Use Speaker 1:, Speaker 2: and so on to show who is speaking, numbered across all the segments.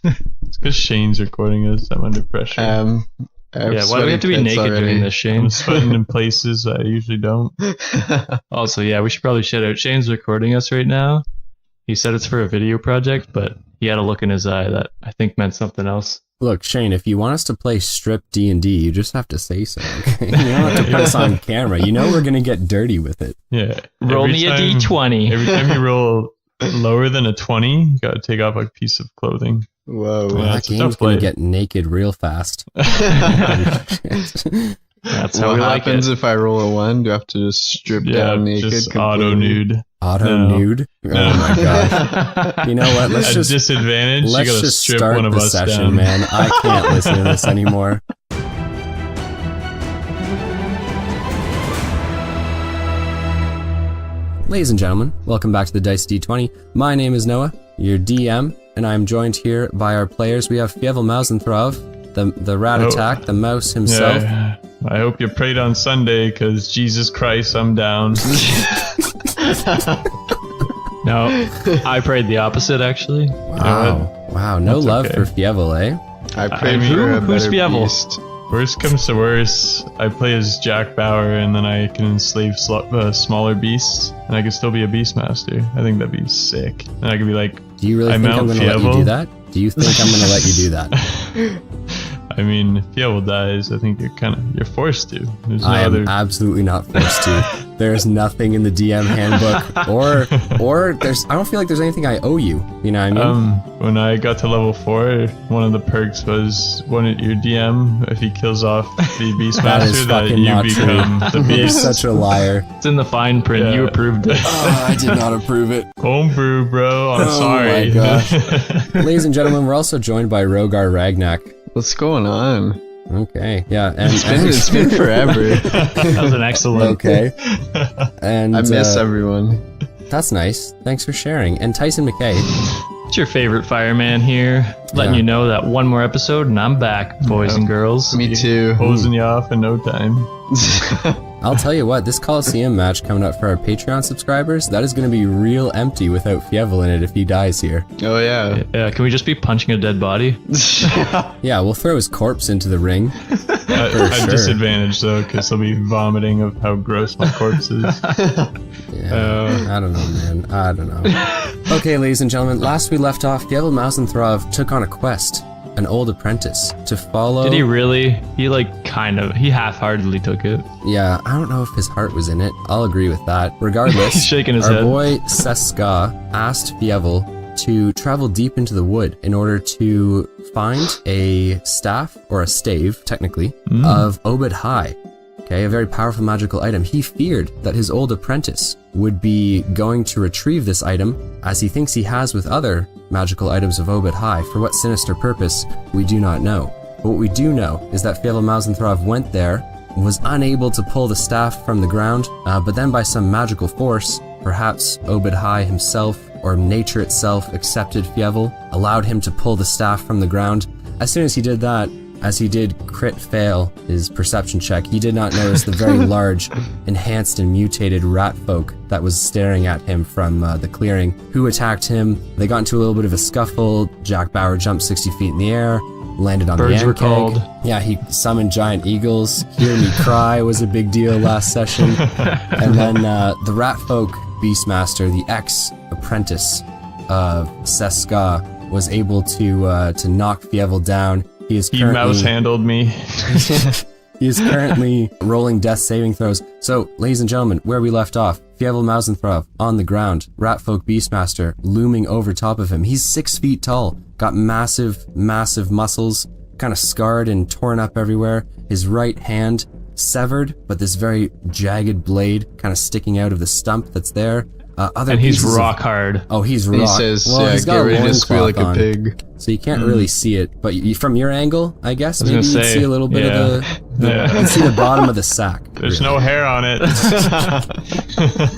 Speaker 1: It's because Shane's recording us. I'm under pressure.
Speaker 2: Yeah, why do we have to be naked during this, Shane?
Speaker 1: I'm sweating in places I usually don't.
Speaker 2: Also, yeah, we should probably shout out. Shane's recording us right now. He said it's for a video project, but he had a look in his eye that I think meant something else.
Speaker 3: Look, Shane, if you want us to play strip D&D, you just have to say so. Okay? You don't have to put us on camera. You know we're going to get dirty with it.
Speaker 1: Yeah.
Speaker 2: Roll me a D20.
Speaker 1: Every time you roll lower than a 20, you got to take off a piece of clothing.
Speaker 3: Whoa.
Speaker 1: Yeah,
Speaker 3: That game's going to get naked real fast.
Speaker 2: That's how we like it.
Speaker 4: What happens if I roll a 1? Do I have to just strip down naked?
Speaker 1: Just auto nude.
Speaker 3: Auto nude? Oh my gosh. You know what? Let's just
Speaker 1: disadvantage.
Speaker 3: Let's
Speaker 1: you gotta
Speaker 3: just
Speaker 1: strip
Speaker 3: start
Speaker 1: one of
Speaker 3: the
Speaker 1: us
Speaker 3: session,
Speaker 1: down.
Speaker 3: man. I can't listen to this anymore. Ladies and gentlemen, welcome back to the Dicey D20. My name is Noah, your DM, and I'm joined here by our players. We have Fievel Mousentrouve, the rat attack, the mouse himself.
Speaker 1: Yeah. I hope you prayed on Sunday, because Jesus Christ, I'm down.
Speaker 2: No, I prayed the opposite, actually.
Speaker 3: Wow. No
Speaker 1: That's
Speaker 3: love
Speaker 1: okay.
Speaker 3: for Fievel, eh?
Speaker 4: I prayed for a
Speaker 2: who's
Speaker 4: better
Speaker 2: Fievel?
Speaker 4: beast.
Speaker 1: Worst comes to worst, I play as Jack Bauer, and then I can enslave smaller beasts, and I can still be a Beastmaster. I think that'd be sick. And I could be like,
Speaker 3: Do you really think I'm going to let you do that? Do you think I'm going to let you do that?
Speaker 1: I mean, if Fievel dies, I think you're forced to. There's no
Speaker 3: I am
Speaker 1: other.
Speaker 3: absolutely not forced to. There's nothing in the DM handbook, or there's. I don't feel like there's anything I owe you. You know what I mean?
Speaker 1: When I got to level 4, one of the perks was your DM, if he kills off the
Speaker 3: That is
Speaker 1: Beastmaster, that
Speaker 3: fucking
Speaker 1: you
Speaker 3: not
Speaker 1: become
Speaker 3: true.
Speaker 1: the
Speaker 3: You're
Speaker 1: Beast.
Speaker 3: such a liar.
Speaker 2: It's in the fine print.
Speaker 1: Yeah.
Speaker 2: You approved it.
Speaker 3: I did not approve it.
Speaker 1: Homebrew, bro. I'm
Speaker 3: Oh
Speaker 1: sorry.
Speaker 3: my gosh. Ladies and gentlemen, we're also joined by Rogar Ragnak.
Speaker 4: What's going on?
Speaker 3: Okay, yeah, and
Speaker 4: It's been forever.
Speaker 2: That was an excellent.
Speaker 3: okay, and
Speaker 4: I miss everyone.
Speaker 3: That's nice. Thanks for sharing. And Tyson McKay.
Speaker 2: It's your favorite fireman here, letting
Speaker 3: Yeah.
Speaker 2: you know that one more episode and I'm back, boys and girls.
Speaker 4: Me too.
Speaker 1: Hosing you off in no time.
Speaker 3: I'll tell you what, this Coliseum match coming up for our Patreon subscribers, that is going to be real empty without Fievel in it if he dies here.
Speaker 4: Oh yeah.
Speaker 2: Can we just be punching a dead body?
Speaker 3: Yeah, we'll throw his corpse into the ring.
Speaker 1: At
Speaker 3: sure.
Speaker 1: disadvantage though, because he'll be vomiting of how gross my corpse is.
Speaker 3: Yeah, I don't know, man. I don't know. Okay, ladies and gentlemen, last we left off, Fievel Mousentrouve took on a quest, an old apprentice, to follow...
Speaker 2: Did he really? He half-heartedly took it.
Speaker 3: Yeah, I don't know if his heart was in it. I'll agree with that. Regardless,
Speaker 2: He's shaking his
Speaker 3: our
Speaker 2: head.
Speaker 3: boy Seska asked Fievel to travel deep into the wood in order to find a staff, or a stave, technically, of Obed High. Okay, a very powerful magical item. He feared that his old apprentice would be going to retrieve this item, as he thinks he has with other magical items of Obed High. For what sinister purpose, we do not know. But what we do know is that Fievel Mousentrouve went there, was unable to pull the staff from the ground, but then by some magical force, perhaps Obed High himself, or nature itself, accepted Fievel, allowed him to pull the staff from the ground. As soon as he did that, as he did crit fail his perception check, he did not notice the very large, enhanced and mutated rat folk that was staring at him from the clearing, who attacked him. They got into a little bit of a scuffle. Jack Bauer jumped 60 feet in the air, landed on
Speaker 2: Birds
Speaker 3: the
Speaker 2: were
Speaker 3: ant keg.
Speaker 2: called.
Speaker 3: Yeah, he summoned giant eagles. Hear Me Cry was a big deal last session. And then the rat folk Beastmaster, the ex-apprentice of Seska, was able to knock Fievel down. He
Speaker 1: Mouse handled me.
Speaker 3: He is currently rolling death saving throws. So, ladies and gentlemen, where we left off, Fievel Mousentrouve on the ground, Ratfolk Beastmaster looming over top of him. He's 6 feet tall, got massive muscles, kind of scarred and torn up everywhere. His right hand severed, but this very jagged blade kind of sticking out of the stump that's there.
Speaker 2: And he's rock hard.
Speaker 3: Oh, he's rock.
Speaker 4: He says,
Speaker 3: well, he's got
Speaker 4: get
Speaker 3: a
Speaker 4: ready to squeal like
Speaker 3: loincloth
Speaker 4: a
Speaker 3: on,
Speaker 4: pig.
Speaker 3: so you can't really see it. But from your angle, I guess,
Speaker 2: was
Speaker 3: maybe
Speaker 2: gonna
Speaker 3: you'd
Speaker 2: say,
Speaker 3: see a little bit of you can see the bottom of the sack.
Speaker 1: There's
Speaker 3: really.
Speaker 1: no hair on it.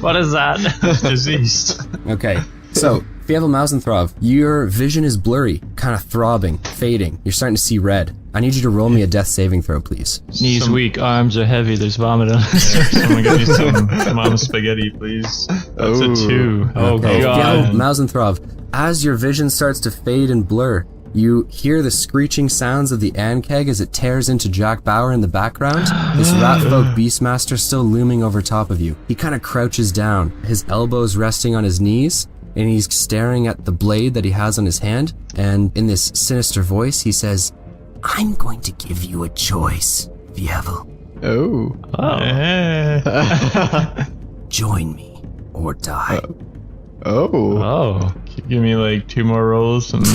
Speaker 2: What is that?
Speaker 1: It's diseased.
Speaker 3: Okay, so Fievel Mousentrouve, your vision is blurry, kind of throbbing, fading. You're starting to see red. I need you to roll me a death saving throw, please.
Speaker 2: Knees weak, arms are heavy, there's vomit on
Speaker 1: Someone get me some mama spaghetti, please. That's a 2. Oh
Speaker 3: Okay,
Speaker 1: god.
Speaker 3: Fievel Mousentrouve, as your vision starts to fade and blur, You hear the screeching sounds of the Ankeg as it tears into Jack Bauer in the background. This Ratfolk Beastmaster still looming over top of you. He kind of crouches down, his elbows resting on his knees, and he's staring at the blade that he has on his hand. And in this sinister voice, he says, "I'm going to give you a choice, Fievel.
Speaker 4: Oh.
Speaker 3: Join me or die."
Speaker 4: Oh.
Speaker 2: Oh.
Speaker 1: Give me like 2 more rolls and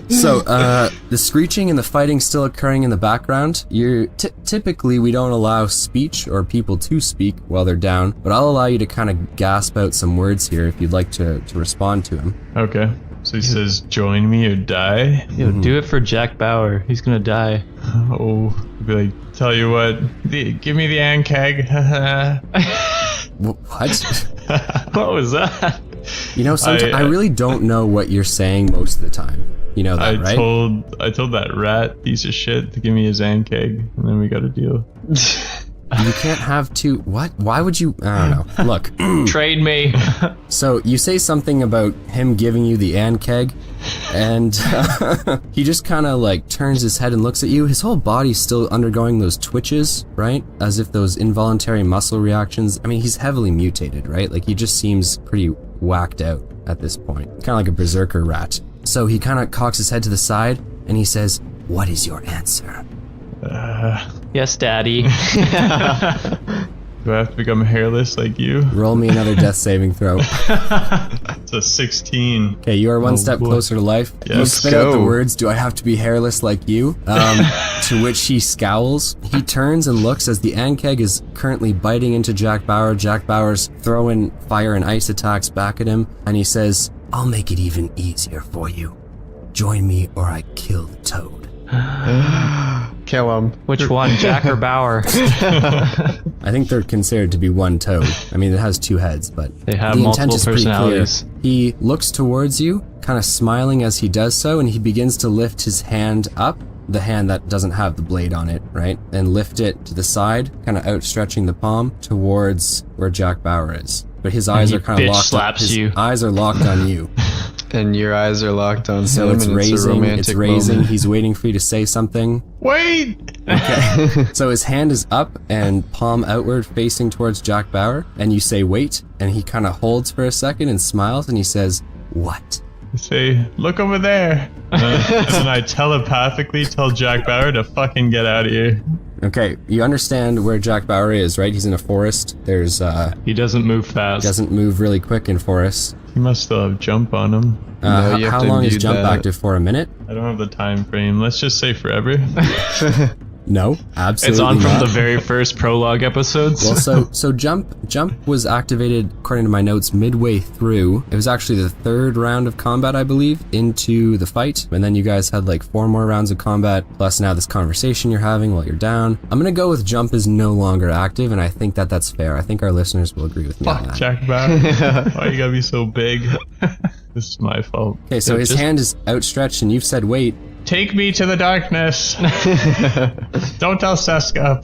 Speaker 3: So, the screeching and the fighting still occurring in the background. Typically, we don't allow speech or people to speak while they're down, but I'll allow you to kind of gasp out some words here if you'd like to respond to him.
Speaker 1: Okay. So he says, "Join me or die."
Speaker 2: Yo, do it for Jack Bauer. He's gonna die.
Speaker 1: Oh, I'd be like, "Tell you what, give me the Ankeg."
Speaker 3: What?
Speaker 2: What was that?
Speaker 3: You know, sometimes I really don't know what you're saying most of the time. You know that, right?
Speaker 1: I told that rat piece of shit to give me his Ankeg, and then we got a deal.
Speaker 3: You can't have two. What? Why would you? I don't know. Look.
Speaker 2: Trade me.
Speaker 3: So you say something about him giving you the Ankeg, and he just kind of like turns his head and looks at you. His whole body's still undergoing those twitches, right? As if those involuntary muscle reactions. I mean, he's heavily mutated, right? Like he just seems pretty whacked out at this point. Kind of like a berserker rat. So he kind of cocks his head to the side and he says, "What is your answer?"
Speaker 2: Yes, Daddy.
Speaker 1: Do I have to become hairless like you?
Speaker 3: Roll me another death saving throw.
Speaker 1: It's a 16.
Speaker 3: Okay, you are one step
Speaker 1: boy.
Speaker 3: closer to life.
Speaker 1: Yeah,
Speaker 3: You
Speaker 1: let's
Speaker 3: spit out the
Speaker 4: go.
Speaker 3: words, "Do I have to be hairless like you?" To which he scowls. He turns and looks as the Ankeg is currently biting into Jack Bauer. Jack Bauer's throwing fire and ice attacks back at him, and he says, "I'll make it even easier for you. Join me or I kill the toad."
Speaker 4: Kill him.
Speaker 2: Which one, Jack or Bauer?
Speaker 3: I think they're considered to be one toad. I mean, it has 2 heads, but
Speaker 2: They have
Speaker 3: the intent
Speaker 2: multiple
Speaker 3: is pretty clear.
Speaker 2: personalities.
Speaker 3: He looks towards you, kind of smiling as he does so, and he begins to lift his hand up, the hand that doesn't have the blade on it, right? And lift it to the side, kind of outstretching the palm towards where Jack Bauer is. But his eyes
Speaker 2: he
Speaker 3: are kind of
Speaker 2: bitch
Speaker 3: locked
Speaker 2: slaps
Speaker 3: his
Speaker 2: you.
Speaker 3: eyes are locked on you.
Speaker 4: And your eyes are locked on
Speaker 3: So
Speaker 4: him,
Speaker 3: it's
Speaker 4: and
Speaker 3: raising,
Speaker 4: it's a romantic
Speaker 3: it's raising.
Speaker 4: moment.
Speaker 3: He's waiting for you to say something.
Speaker 1: Wait!
Speaker 3: So his hand is up and palm outward facing towards Jack Bauer, and you say wait, and he kind of holds for a second and smiles, and he says, "What?"
Speaker 1: I say, "Look over there." And then I telepathically tell Jack Bauer to fucking get out of here.
Speaker 3: Okay, you understand where Jack Bauer is, right? He's in a forest. There's
Speaker 2: He doesn't move fast.
Speaker 3: doesn't move really quick in forests.
Speaker 1: He must still have jump on him.
Speaker 4: No, you have
Speaker 3: How
Speaker 4: to
Speaker 3: long is
Speaker 4: view
Speaker 3: jump
Speaker 4: that.
Speaker 3: active for? A minute?
Speaker 1: I don't have the time frame. Let's just say forever.
Speaker 3: No, absolutely
Speaker 2: It's on from
Speaker 3: not.
Speaker 2: the very first prologue episodes.
Speaker 3: Well, so jump was activated according to my notes midway through. It was actually the 3rd round of combat, I believe, into the fight, and then you guys had like 4 more rounds of combat. Plus now this conversation you're having while you're down. I'm gonna go with jump is no longer active, and I think that that's fair. I think our listeners will agree with me on
Speaker 1: Fuck
Speaker 3: that.
Speaker 1: Jack Bauer. Why you gotta be so big? This is my fault.
Speaker 3: Okay, so his hand is outstretched, and you've said wait.
Speaker 1: Take me to the darkness. Don't tell Seska.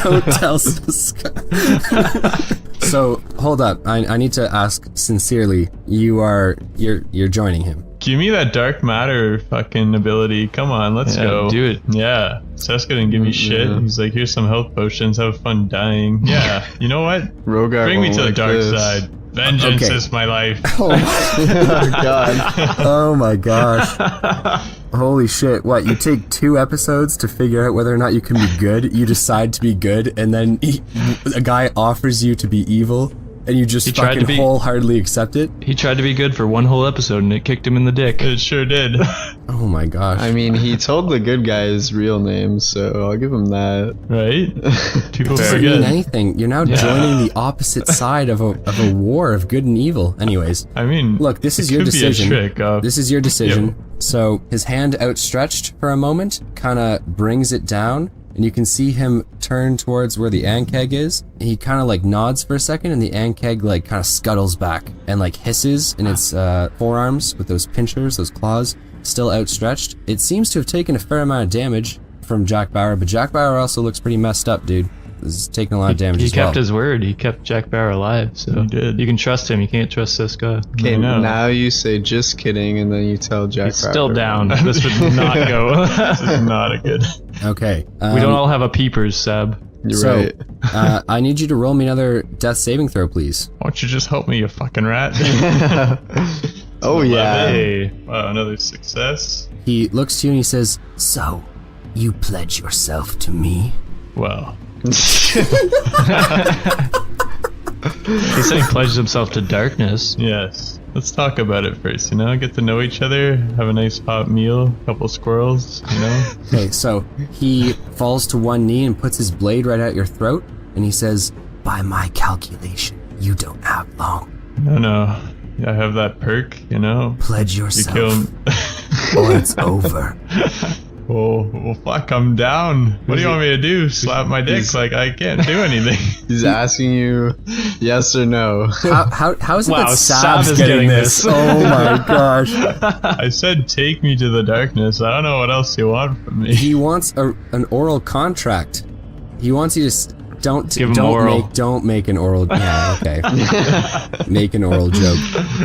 Speaker 3: Don't tell Siska. So hold up, I need to ask sincerely. You're joining him.
Speaker 1: Give me that dark matter fucking ability. Come on, let's
Speaker 2: Yeah,
Speaker 1: go.
Speaker 2: do it.
Speaker 1: Yeah. Seska didn't give me shit.
Speaker 4: Yeah.
Speaker 1: He's like, here's some health potions. Have fun dying. Yeah. You know what?
Speaker 4: Rogar
Speaker 1: Bring me
Speaker 4: won't
Speaker 1: to the
Speaker 4: like
Speaker 1: dark
Speaker 4: this.
Speaker 1: side. Vengeance
Speaker 3: Okay.
Speaker 1: is my life.
Speaker 4: Oh god.
Speaker 3: Oh my gosh. Holy shit. What, you take 2 episodes to figure out whether or not you can be good? You decide to be good, and then a guy offers you to be evil, and you just
Speaker 2: He tried to
Speaker 3: fucking
Speaker 2: be-
Speaker 3: wholeheartedly accept it?
Speaker 2: He tried to be good for 1 whole episode and it kicked him in the dick.
Speaker 1: It sure did.
Speaker 3: Oh my gosh.
Speaker 4: I mean, he told the good guy his real name, so I'll give him that.
Speaker 1: Right? People
Speaker 3: doesn't mean
Speaker 1: forget.
Speaker 3: anything. You're now joining the opposite side of a war of good and evil. Anyways,
Speaker 1: I mean,
Speaker 3: look, this
Speaker 1: it
Speaker 3: is your
Speaker 1: could be a
Speaker 3: decision.
Speaker 1: trick.
Speaker 3: This is your decision. So his hand outstretched for a moment, kind of brings it down, and you can see him turn towards where the Ankeg is. He kind of like nods for a second, and the Ankeg like kind of scuttles back and like hisses in its forearms with those pinchers, those claws, still outstretched. It seems to have taken a fair amount of damage from Jack Bauer, but Jack Bauer also looks pretty messed up, dude. is taking a lot of damage
Speaker 2: He
Speaker 3: as well.
Speaker 2: kept his word. He kept Jack Bauer alive. So
Speaker 1: He did.
Speaker 2: You can trust him. You can't trust this guy.
Speaker 4: Okay,
Speaker 1: I know.
Speaker 4: now you say just kidding, and then you tell Jack.
Speaker 2: He's still
Speaker 4: Bauer.
Speaker 2: down. This would not go.
Speaker 1: This is not a good.
Speaker 3: Okay.
Speaker 2: We don't all have a peepers, Seb.
Speaker 4: You're
Speaker 3: So,
Speaker 4: right.
Speaker 3: I need you to roll me another death saving throw, please.
Speaker 1: Why don't you just help me, you fucking rat?
Speaker 4: Oh yeah.
Speaker 1: Hey, wow, another success.
Speaker 3: He looks to you and he says, "So, you pledge yourself to me?"
Speaker 1: Wow.
Speaker 2: He said he pledged himself to darkness.
Speaker 1: Yes. Let's talk about it first, get to know each other, have a nice hot meal, couple squirrels,
Speaker 3: Okay, so he falls to one knee and puts his blade right at your throat, and he says, "By my calculation, you don't have long.
Speaker 1: No. I have that perk,
Speaker 3: Pledge
Speaker 1: You
Speaker 3: yourself,
Speaker 1: kill him.
Speaker 3: or it's over."
Speaker 1: Well, fuck, I'm down. What do you want me to do? Slap my dick like I can't do anything.
Speaker 4: He's asking you, yes or no.
Speaker 3: How is it
Speaker 2: Wow,
Speaker 3: that
Speaker 2: Sab
Speaker 3: Sab's
Speaker 2: is
Speaker 3: getting
Speaker 2: getting
Speaker 3: this?
Speaker 2: this.
Speaker 3: Oh my gosh.
Speaker 1: I said take me to the darkness. I don't know what else you want from me.
Speaker 3: He wants an oral contract. He wants you to
Speaker 2: Give him oral.
Speaker 3: don't make an oral. Yeah, okay. Make an oral joke.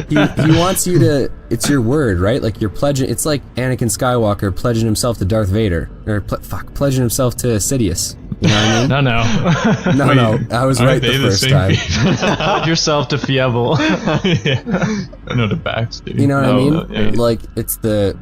Speaker 3: He wants you to. It's your word, right? Like you're pledging. It's like Anakin Skywalker pledging himself to Darth Vader, or pledging himself to Sidious. You know what I mean?
Speaker 2: No.
Speaker 3: No, I was right
Speaker 1: Aren't they
Speaker 3: the first
Speaker 1: same
Speaker 3: time.
Speaker 1: people?
Speaker 2: Pledge yourself to Fievel.
Speaker 1: Yeah. No, to Baxter.
Speaker 3: You know what I mean?
Speaker 1: Yeah.
Speaker 3: Like it's the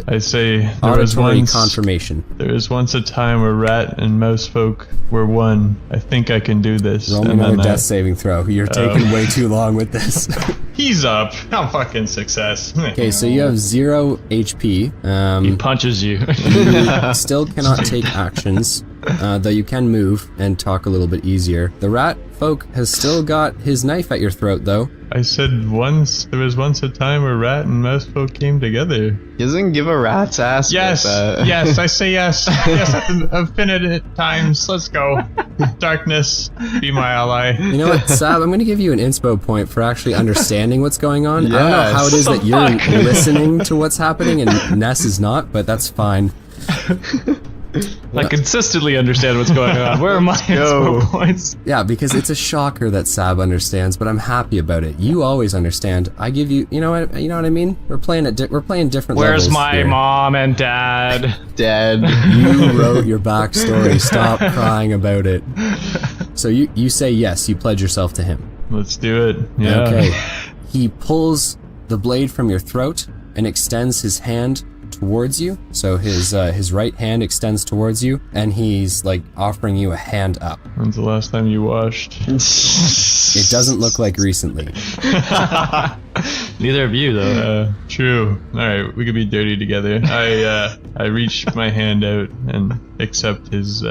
Speaker 1: I say there was
Speaker 3: auditory
Speaker 1: once
Speaker 3: confirmation.
Speaker 1: there was once a time where rat and mouse folk were one. I think I can do this.
Speaker 3: Roll me
Speaker 1: And
Speaker 3: another
Speaker 1: then
Speaker 3: death saving throw. You're taking way too long with this.
Speaker 1: He's up. I'm fucking success.
Speaker 3: Okay, so you have 0 HP.
Speaker 2: He punches you.
Speaker 3: You still cannot take actions, though you can move and talk a little bit easier. The rat folk has still got his knife at your throat, though.
Speaker 1: I said there was once a time where rat and mouse folk came together.
Speaker 4: He doesn't give a rat's ass.
Speaker 1: Yes,
Speaker 4: about that.
Speaker 1: yes, I say yes. Yes, infinite times. Let's go. Darkness, be my ally.
Speaker 3: You know what, Sab? I'm going to give you an inspo point for actually understanding what's going on. I don't know how it is that you're listening to what's happening and Ness is not, but that's fine.
Speaker 2: I consistently understand what's going on. Where are my inspo points?
Speaker 3: Yeah, because it's a shocker that Sab understands, but I'm happy about it. You always understand. I give you, you know what I mean? We're playing we're playing different
Speaker 2: Where's
Speaker 3: levels
Speaker 2: my
Speaker 3: here.
Speaker 2: mom and dad?
Speaker 4: Dead.
Speaker 3: You wrote your backstory. Stop crying about it. So you say yes, you pledge yourself to him.
Speaker 1: Let's do it. Yeah.
Speaker 3: Okay. He pulls the blade from your throat and extends his hand towards you. So his right hand extends towards you, and he's like offering you a hand up.
Speaker 1: When's the last time you washed?
Speaker 3: It doesn't look like recently.
Speaker 2: Neither of you, though.
Speaker 1: True. All right, we could be dirty together. I reach my hand out and accept his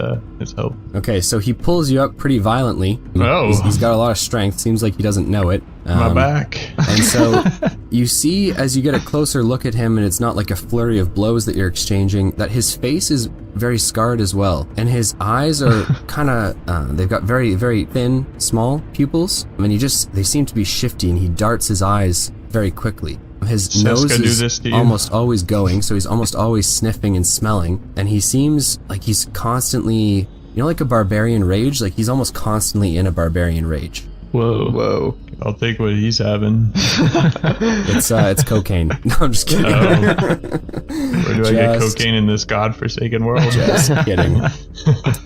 Speaker 1: help.
Speaker 3: Okay, so he pulls you up pretty violently.
Speaker 1: Oh.
Speaker 3: He's got a lot of strength. Seems like he doesn't know it.
Speaker 1: My back.
Speaker 3: And so you see, as you get a closer look at him, and it's not like a flurry of blows that you're exchanging, that his face is very scarred as well. And his eyes are kind of, they've got very, very thin, small pupils. I mean, they seem to be shifty, and he darts his eyes very quickly. His
Speaker 1: Seska
Speaker 3: nose
Speaker 1: do
Speaker 3: is
Speaker 1: this to you?
Speaker 3: almost always going, so he's almost always sniffing and smelling. And he seems like he's constantly, like a barbarian rage? Like he's almost constantly in a barbarian rage.
Speaker 2: Whoa.
Speaker 4: Whoa.
Speaker 1: I'll take what he's having.
Speaker 3: It's cocaine. No, I'm just kidding.
Speaker 1: Where do I get cocaine in this godforsaken world?
Speaker 3: Just kidding.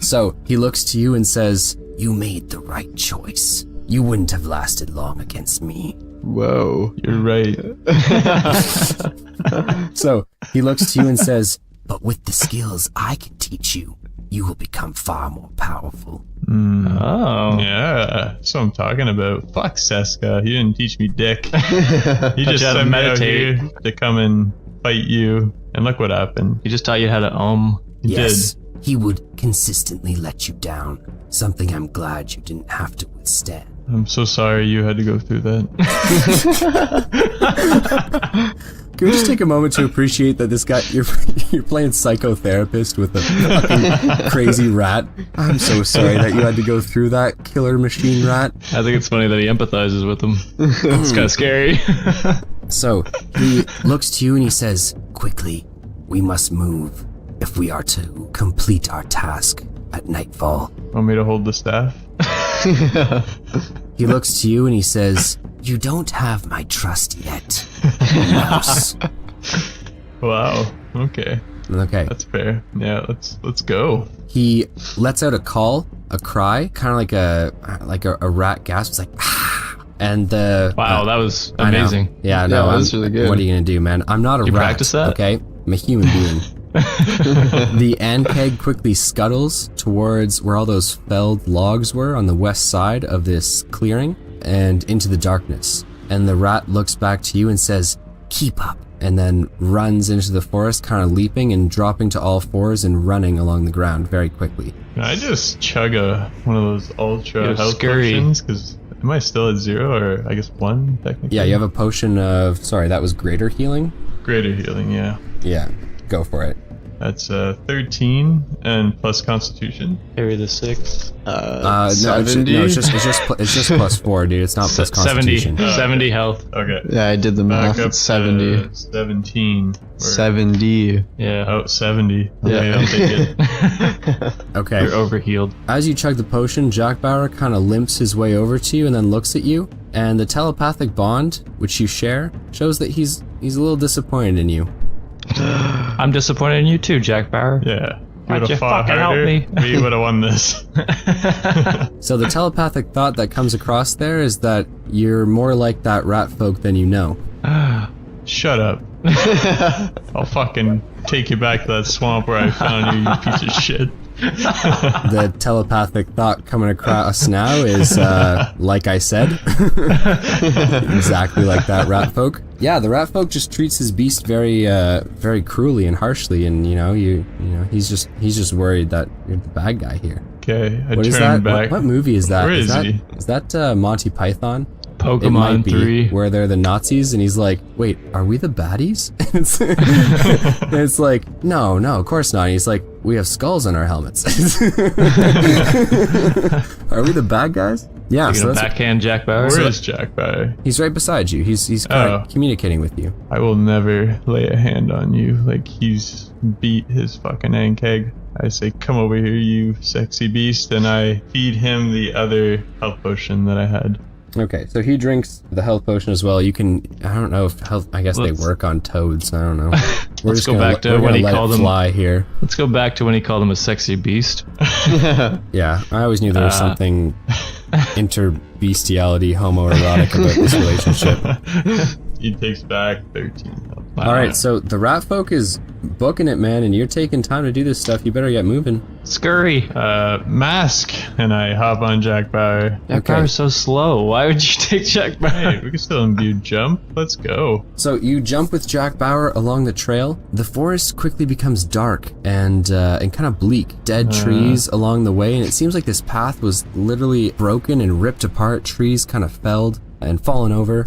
Speaker 3: So he looks to you and says, "You made the right choice. You wouldn't have lasted long against me."
Speaker 4: Whoa.
Speaker 1: You're right.
Speaker 3: So he looks to you and says, "But with the skills I can teach you, you will become far more powerful."
Speaker 2: Oh.
Speaker 1: Yeah, that's what I'm talking about. Fuck Seska. He didn't teach me dick. He just
Speaker 2: Taught you how to
Speaker 1: sent me out
Speaker 2: meditate.
Speaker 1: here to come and fight you. And look what happened.
Speaker 2: He just taught you how to
Speaker 1: He
Speaker 3: Yes,
Speaker 1: did.
Speaker 3: he would consistently let you down. Something I'm glad you didn't have to withstand.
Speaker 1: I'm so sorry you had to go through that.
Speaker 3: Can we just take a moment to appreciate that this guy, you're playing psychotherapist with a fucking crazy rat? I'm so sorry that you had to go through that, killer machine rat.
Speaker 2: I think it's funny that he empathizes with him. It's kind of scary.
Speaker 3: So he looks to you and he says, "Quickly, we must move if we are to complete our task at nightfall.
Speaker 1: Want me to hold the staff?
Speaker 3: He looks to you and he says, "You don't have my trust yet, mouse."
Speaker 1: Wow. Okay.
Speaker 3: Okay.
Speaker 1: That's fair. Yeah, let's go.
Speaker 3: He lets out a call, a cry, kind of like a rat gasp. It's like, ah! And the
Speaker 2: Wow, that was
Speaker 3: I know.
Speaker 2: amazing.
Speaker 3: Yeah, no,
Speaker 4: that was really good.
Speaker 3: What are you gonna do, man? I'm not a
Speaker 2: You
Speaker 3: rat.
Speaker 2: practice that?
Speaker 3: Okay, I'm a human being. The Ankeg quickly scuttles towards where all those felled logs were on the west side of this clearing and into the darkness. And the rat looks back to you and says, "Keep up," and then runs into the forest, kind of leaping and dropping to all fours and running along the ground very quickly.
Speaker 1: Can I just chug one of those ultra
Speaker 2: Yo,
Speaker 1: health
Speaker 2: scurry.
Speaker 1: potions? Because am I still at 0 or I guess 1 technically?
Speaker 3: Yeah, you have a potion of, sorry, that was greater healing?
Speaker 1: Greater healing, yeah.
Speaker 3: Yeah, go for it.
Speaker 1: That's 13 and plus Constitution.
Speaker 2: Carry the 6.
Speaker 3: No, it's
Speaker 4: 70?
Speaker 3: it's just plus 4, dude. It's not plus
Speaker 2: 70.
Speaker 3: Constitution.
Speaker 2: 70 health.
Speaker 1: Okay.
Speaker 4: Yeah, I did the math.
Speaker 1: Back up
Speaker 4: It's 70.
Speaker 1: to 17.
Speaker 4: 70.
Speaker 2: Yeah.
Speaker 1: Oh, 70.
Speaker 2: Yeah.
Speaker 1: Okay, I'll take it.
Speaker 3: Okay.
Speaker 2: You're overhealed.
Speaker 3: As you chug the potion, Jack Bauer kind of limps his way over to you and then looks at you. And the telepathic bond, which you share, shows that he's a little disappointed in you.
Speaker 2: I'm disappointed in you too, Jack Bauer.
Speaker 1: Yeah.
Speaker 2: Why'd
Speaker 1: Would've
Speaker 2: you
Speaker 1: fought
Speaker 2: fucking help
Speaker 1: harder,
Speaker 2: me?
Speaker 1: we would have won this.
Speaker 3: So the telepathic thought that comes across there is that you're more like that rat folk than you know.
Speaker 1: Shut up. I'll fucking take you back to that swamp where I found you, you piece of shit.
Speaker 3: The telepathic thought coming across now is, like I said, exactly like that rat folk. Yeah, the rat folk just treats his beast very, very cruelly and harshly, and you know, he's just worried that you're the bad guy here.
Speaker 1: Okay, I
Speaker 3: What is
Speaker 1: turn
Speaker 3: that?
Speaker 1: back.
Speaker 3: What movie is that?
Speaker 1: Where is he?
Speaker 3: Is that Monty Python? It
Speaker 2: Pokemon
Speaker 3: might be
Speaker 2: 3.
Speaker 3: where they're the Nazis, and he's like, "Wait, are we the baddies?" It's like, no, of course not. And he's like, "We have skulls on our helmets." Are we the bad guys? Yeah,
Speaker 2: You're
Speaker 3: so
Speaker 2: gonna
Speaker 3: that's
Speaker 2: backhand Jack Bauer?
Speaker 1: Where is Jack Bauer?
Speaker 3: he's right beside you. He's kind of
Speaker 1: Oh.
Speaker 3: communicating with you.
Speaker 1: I will never lay a hand on you like he's beat his fucking Ankeg. I say, come over here, you sexy beast, and I feed him the other health potion that I had.
Speaker 3: Okay, so he drinks the health potion as well. You can, I don't know if health, I guess
Speaker 2: Let's-
Speaker 3: they work on toads. I don't know. We're
Speaker 2: Let's go back to
Speaker 3: we're
Speaker 2: when
Speaker 3: gonna
Speaker 2: he
Speaker 3: let
Speaker 2: called
Speaker 3: it
Speaker 2: him-
Speaker 3: fly here.
Speaker 2: Let's go back to when he called him a sexy beast.
Speaker 3: Yeah, I always knew there was something interbestiality, homoerotic about this relationship.
Speaker 1: He takes back 13 health.
Speaker 3: All right, so the rat folk is booking it, man, and you're taking time to do this stuff. You better get moving.
Speaker 2: Scurry.
Speaker 1: Mask, and I hop on Jack Bauer.
Speaker 2: Jack
Speaker 3: Okay.
Speaker 2: Bauer's so slow. Why would you take Jack Bauer?
Speaker 1: Hey, we can still imbue jump. Let's go.
Speaker 3: So you jump with Jack Bauer along the trail. The forest quickly becomes dark and kind of bleak. Dead trees along the way, and it seems like this path was literally broken and ripped apart. Trees kind of felled and fallen over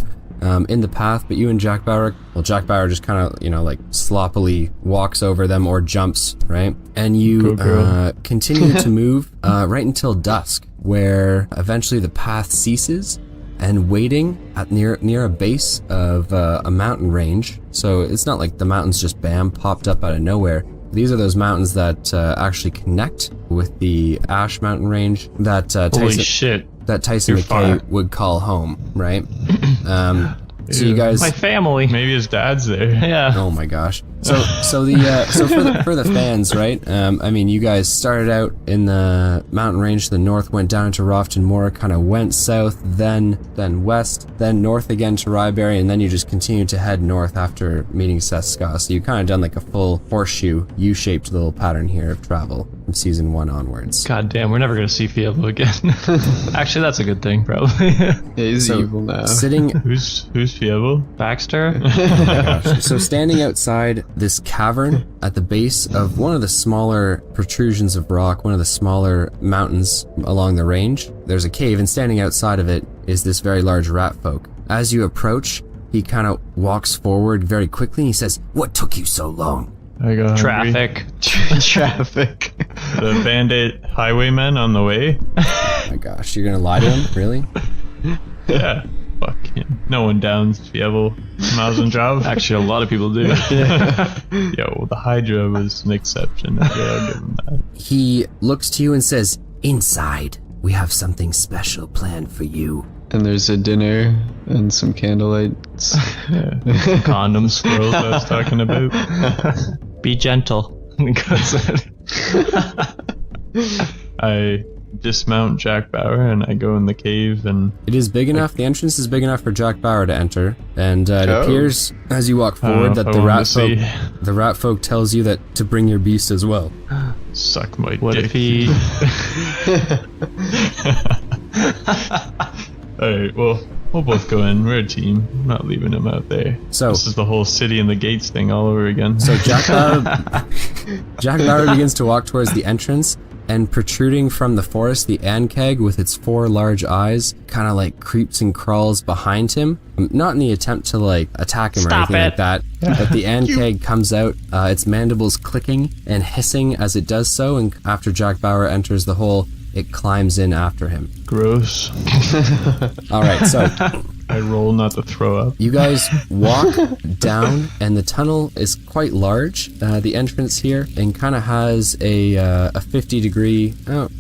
Speaker 3: in the path. But you and Jack Bauer, well, Jack Bauer just kind of, like sloppily walks over them or jumps, right? And you
Speaker 1: Go girl.
Speaker 3: continue to move right until dusk, where eventually the path ceases. And waiting at near a base of a mountain range. So it's not like the mountains just bam popped up out of nowhere. These are those mountains that actually connect with the Ash Mountain range that
Speaker 2: Holy shit.
Speaker 3: Tyson
Speaker 1: You're
Speaker 3: McKay
Speaker 1: far.
Speaker 3: would call home, right? So you guys,
Speaker 2: My family.
Speaker 1: Maybe his dad's there.
Speaker 2: Yeah.
Speaker 3: oh my gosh. So for the fans, right? I mean, you guys started out in the mountain range to the north, went down to Rofton Moor, kind of went south, then west, then north again to Ryberry, and then you just continued to head north after meeting Seth Scott. So you kind of done like a full horseshoe U-shaped little pattern here of travel from season 1 onwards.
Speaker 2: God damn, we're never gonna see Fievel again. Actually, that's a good thing, probably.
Speaker 4: Yeah, he's
Speaker 3: So,
Speaker 4: evil now.
Speaker 3: Sitting
Speaker 1: Who's Fievel?
Speaker 2: Baxter?
Speaker 3: So standing outside this cavern at the base of one of the smaller protrusions of rock, one of the smaller mountains along the range, there's a cave, and standing outside of it is this very large rat folk. As you approach, he kind of walks forward very quickly and he says, "What took you so long?"
Speaker 1: I got hungry.
Speaker 2: Traffic.
Speaker 4: Traffic.
Speaker 1: The bandit highwaymen on the way.
Speaker 3: Oh my gosh, you're gonna lie to him? Really?
Speaker 1: Yeah. Fuck him. No one downs Fievel Mousentrouve.
Speaker 2: Actually, a lot of people do.
Speaker 1: Yeah, well, the Hydra was an exception. Yeah, I'll give him that.
Speaker 3: He looks to you and says, "Inside, we have something special planned for you."
Speaker 4: And there's a dinner and some candlelights.
Speaker 1: Yeah.
Speaker 2: Condoms.
Speaker 1: Squirrels I was talking about.
Speaker 2: Be gentle.
Speaker 1: I dismount Jack Bauer and I go in the cave and
Speaker 3: It is big enough, the entrance is big enough for Jack Bauer to enter, and it appears as you walk forward that the rat folk tells you that to bring your beast as well.
Speaker 1: suck my
Speaker 2: What
Speaker 1: dick.
Speaker 2: if he...
Speaker 1: Alright, well, we'll both go in. We're a team. I'm not leaving him out there.
Speaker 3: So-
Speaker 1: this is the whole city and the gates thing all over again.
Speaker 3: So Jack Bauer begins to walk towards the entrance, and protruding from the forest, the Ankeg with its 4 large eyes kind of like creeps and crawls behind him. Not in the attempt to like attack him or anything like that, but the Ankeg comes out, its mandibles clicking and hissing as it does so, and after Jack Bauer enters the hole, it climbs in after him.
Speaker 1: Gross.
Speaker 3: Alright, so
Speaker 1: I roll not to throw up.
Speaker 3: you guys walk down, and the tunnel is quite large. The entrance here, and kind of has a 50 degree,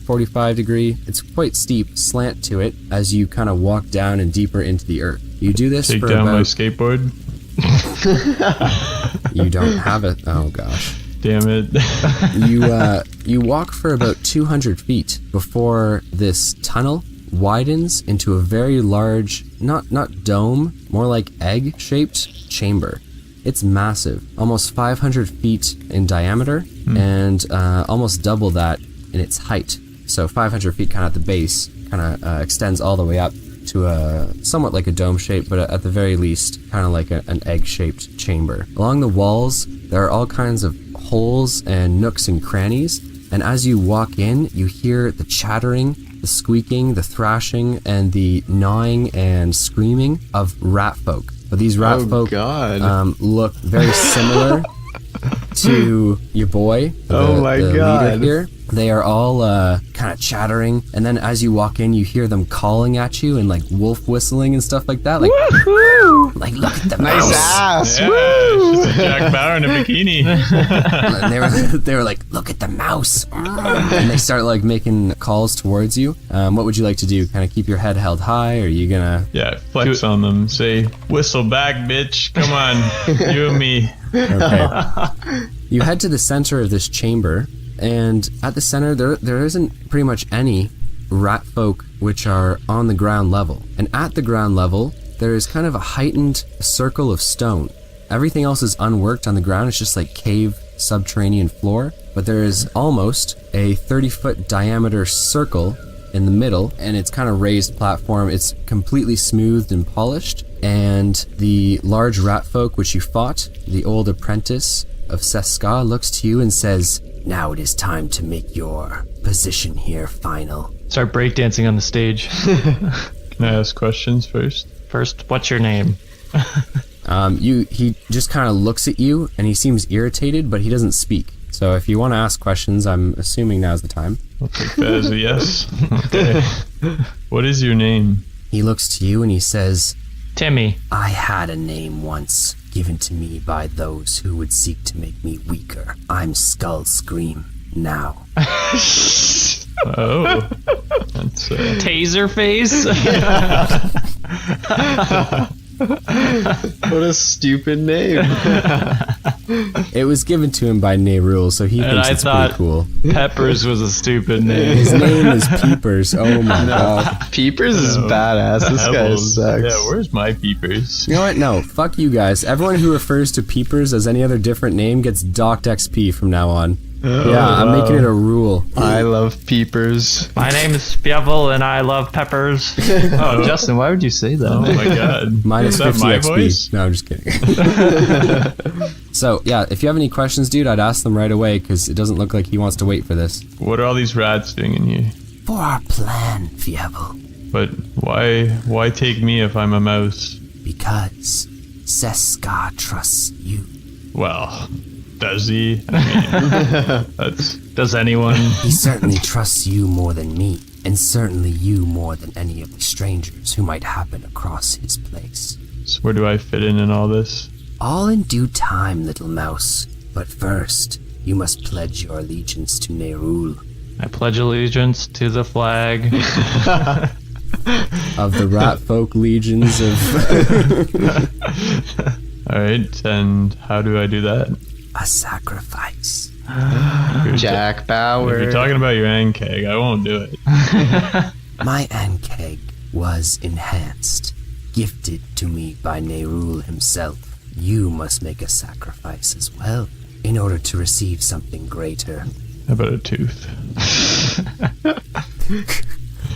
Speaker 3: 45 degree, it's quite steep slant to it as you kind of walk down and deeper into the earth. You do this
Speaker 1: Take
Speaker 3: for
Speaker 1: down my
Speaker 3: about...
Speaker 1: skateboard.
Speaker 3: You don't have it. Oh gosh.
Speaker 1: Damn it.
Speaker 3: You walk for about 200 feet before this tunnel widens into a very large, not dome, more like egg-shaped chamber. It's massive, almost 500 feet in diameter, and almost double that in its height. So 500 feet kind of at the base, kind of extends all the way up to a somewhat like a dome shape, but at the very least, kind of like an egg-shaped chamber. Along the walls, there are all kinds of holes and nooks and crannies, and as you walk in, you hear the chattering, the squeaking, the thrashing, and the gnawing and screaming of rat folk. But these rat folk look very similar to your boy, the leader here. They are all kind of chattering, and then as you walk in, you hear them calling at you and like wolf whistling and stuff like that. Like, like look at the mouse.
Speaker 4: Nice ass.
Speaker 1: Yeah, she's a Jack Bauer in a bikini.
Speaker 3: And they were like, look at the mouse, and they start like making calls towards you. What would you like to do? Kind of keep your head held high, or are you gonna?
Speaker 1: Yeah, flex on them. Say, whistle back, bitch. Come on, you and me.
Speaker 3: Okay. You head to the center of this chamber, and at the center there isn't pretty much any rat folk which are on the ground level. And at the ground level, there is kind of a heightened circle of stone. Everything else is unworked on the ground. It's just like cave subterranean floor, but there is almost a 30-foot diameter circle in the middle, and it's kind of raised platform. It's completely smoothed and polished, and the large rat folk which you fought, the old apprentice of Seska, looks to you and says, "Now it is time to make your position here final."
Speaker 2: Start breakdancing on the stage.
Speaker 1: Can I ask questions first?
Speaker 2: First, what's your name?
Speaker 3: He just kind of looks at you, and he seems irritated, but he doesn't speak. So if you want to ask questions, I'm assuming now's the time.
Speaker 1: I'll take that as a yes. Okay. What is your name?
Speaker 3: He looks to you and he says,
Speaker 2: Timmy.
Speaker 3: "I had a name once, given to me by those who would seek to make me weaker. I'm Skull Scream now."
Speaker 1: Oh. That's
Speaker 2: Taser face?
Speaker 4: What a stupid name.
Speaker 3: It was given to him by Nerul, so he
Speaker 2: And
Speaker 3: thinks
Speaker 2: I
Speaker 3: it's
Speaker 2: thought
Speaker 3: pretty cool.
Speaker 2: Peppers was a stupid name.
Speaker 3: His name is Peepers. Oh my god.
Speaker 4: Peepers is badass. This guy
Speaker 1: Pebbles.
Speaker 4: sucks.
Speaker 1: Yeah, where's my peepers?
Speaker 3: You know what? No, fuck you guys. Everyone who refers to Peepers as any other different name gets docked XP from now on. Yeah, I'm making it a rule.
Speaker 4: I love peepers.
Speaker 2: My name is Fievel and I love peppers. Oh, Justin, why would you say that?
Speaker 1: Oh my god.
Speaker 3: Minus
Speaker 1: Is that
Speaker 3: 50
Speaker 1: my
Speaker 3: XP.
Speaker 1: voice?
Speaker 3: No, I'm just kidding. So, yeah, if you have any questions, dude, I'd ask them right away, because it doesn't look like he wants to wait for this.
Speaker 1: What are all these rats doing in here?
Speaker 3: For our plan, Fievel.
Speaker 1: But why take me if I'm a mouse?
Speaker 3: Because Seska trusts you.
Speaker 1: Well, does he? I mean, that's...
Speaker 2: Does anyone?
Speaker 3: He certainly trusts you more than me. and certainly you more than any of the strangers who might happen across his place.
Speaker 1: So where do I fit in all this?
Speaker 3: All in due time, little mouse. But first, you must pledge your allegiance to Nerul.
Speaker 2: I pledge allegiance to the flag.
Speaker 3: Of the rat folk legions of...
Speaker 1: Alright, and how do I do that?
Speaker 3: a sacrifice.
Speaker 4: Jack Bauer.
Speaker 1: If you're talking about your ankeg, I won't do it.
Speaker 3: My ankeg was enhanced, gifted to me by Nerul himself. You must make a sacrifice as well, in order to receive something greater.
Speaker 1: How about a tooth?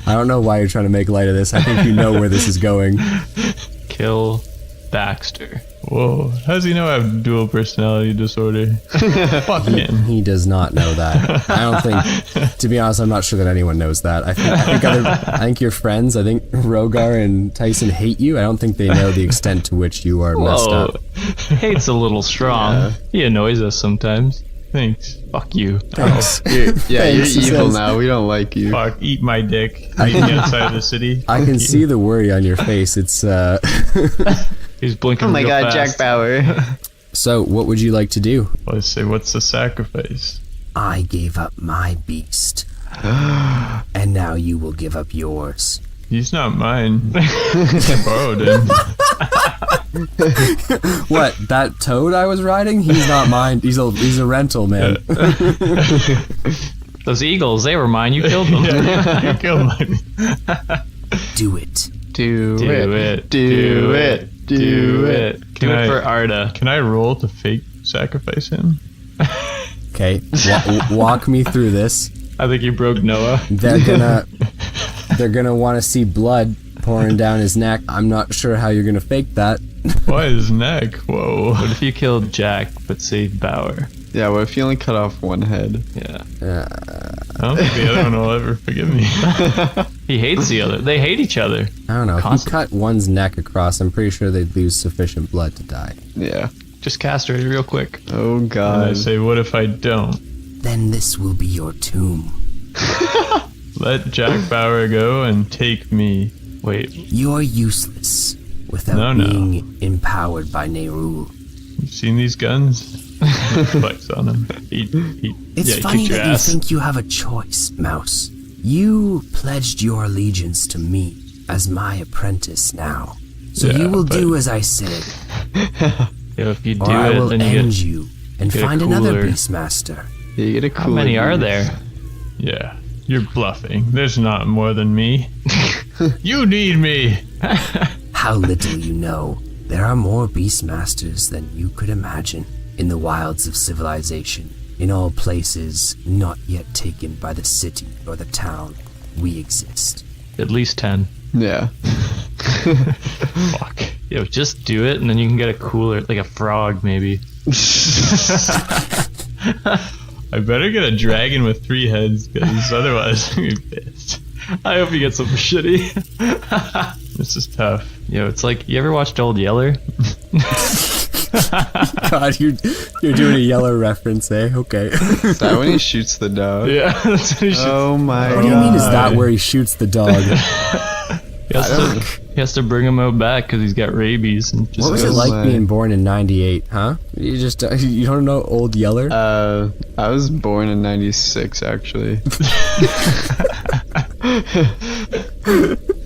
Speaker 3: I don't know why you're trying to make light of this. I think you know where this is going.
Speaker 2: Kill Baxter.
Speaker 1: Whoa, how does he know I have dual personality disorder? Fuck him.
Speaker 3: He does not know that. I don't think, to be honest, I'm not sure that anyone knows that. I think your friends, I think Rogar and Tyson hate you. I don't think they know the extent to which you are messed up.
Speaker 2: Hate's a little strong.
Speaker 4: Yeah.
Speaker 2: He annoys us sometimes.
Speaker 1: Thanks.
Speaker 2: Fuck you.
Speaker 3: Thanks.
Speaker 4: You're
Speaker 3: Thanks, he
Speaker 4: evil
Speaker 3: says.
Speaker 4: now. We don't like you.
Speaker 1: Fuck, eat my dick. Meet me outside of the city.
Speaker 3: I can see the worry on your face. It's
Speaker 2: He's blinking
Speaker 4: Oh my
Speaker 2: real
Speaker 4: god,
Speaker 2: fast.
Speaker 4: Jack Bauer.
Speaker 3: So, what would you like to do?
Speaker 1: Let's say, what's the sacrifice?
Speaker 3: I gave up my beast. And now you will give up yours.
Speaker 1: He's not mine. I borrowed him.
Speaker 3: What, that toad I was riding? He's not mine. He's a rental, man.
Speaker 2: Those eagles, they were mine. You killed them.
Speaker 1: Yeah, you killed mine.
Speaker 3: Do it.
Speaker 4: Do
Speaker 2: Do
Speaker 4: it.
Speaker 2: it.
Speaker 4: Do it. Do it.
Speaker 2: Do
Speaker 1: Can
Speaker 2: it
Speaker 1: I-
Speaker 2: for Arda.
Speaker 1: Can I roll to fake sacrifice him?
Speaker 3: Okay, walk me through this.
Speaker 2: I think you broke Noah.
Speaker 3: They're gonna want to see blood pouring down his neck. I'm not sure how you're gonna fake that.
Speaker 1: Why his neck? Whoa.
Speaker 2: What if you killed Jack but saved Bauer?
Speaker 4: Yeah, what if you only cut off one head?
Speaker 2: Yeah.
Speaker 1: I don't think the other one will ever forgive me.
Speaker 2: He hates the other. They hate each other.
Speaker 3: I don't know. If you
Speaker 2: Constant-
Speaker 3: cut one's neck across, I'm pretty sure they'd lose sufficient blood to die.
Speaker 4: Yeah.
Speaker 2: Just castrate it real quick.
Speaker 4: Oh
Speaker 1: And I
Speaker 4: god.
Speaker 1: say, what if I don't?
Speaker 3: Then this will be your tomb.
Speaker 1: Let Jack Bauer go and take me.
Speaker 2: Wait.
Speaker 3: You're useless without
Speaker 1: No.
Speaker 3: being empowered by Nerul.
Speaker 1: You seen these guns? Flex on him. He
Speaker 3: It's
Speaker 1: he
Speaker 3: funny
Speaker 1: kicked your
Speaker 3: that
Speaker 1: ass.
Speaker 3: you think you have a choice, Mouse. You pledged your allegiance to me as my apprentice now. So
Speaker 1: Yeah,
Speaker 3: you will
Speaker 1: but-
Speaker 3: do as I say,
Speaker 2: Yeah, if you do
Speaker 3: or I
Speaker 2: it,
Speaker 3: will
Speaker 2: then you
Speaker 3: end
Speaker 2: get.
Speaker 3: you and
Speaker 2: get a
Speaker 3: find another
Speaker 2: cooler-
Speaker 3: Beastmaster.
Speaker 4: Yeah, you get a
Speaker 2: How
Speaker 4: cooler
Speaker 2: many are
Speaker 4: beast.
Speaker 2: there?
Speaker 1: Yeah, you're bluffing. There's not more than me. You need me.
Speaker 3: How little you know. There are more Beastmasters than you could imagine in the wilds of civilization, in all places not yet taken by the city or the town. We exist.
Speaker 2: At least 10.
Speaker 4: Yeah.
Speaker 1: Fuck.
Speaker 2: Yo, just do it, and then you can get a cooler, like a frog, maybe.
Speaker 1: I better get a dragon with 3 heads, because otherwise I'm gonna be pissed.
Speaker 2: I hope you get something shitty.
Speaker 1: This is tough.
Speaker 2: Yo, it's like, you ever watched Old Yeller?
Speaker 3: God, you're doing a Yeller reference, eh? Okay.
Speaker 4: Is that when he shoots the dog?
Speaker 2: Yeah, that's what he should.
Speaker 4: Oh my god.
Speaker 3: What do you mean is that where he shoots the dog?
Speaker 2: He has to bring him out back because he's got rabies. And just
Speaker 3: What was it
Speaker 4: goes
Speaker 3: like
Speaker 4: like-
Speaker 3: being born in '98, huh? You don't know Old Yeller?
Speaker 4: I was born in 96 actually.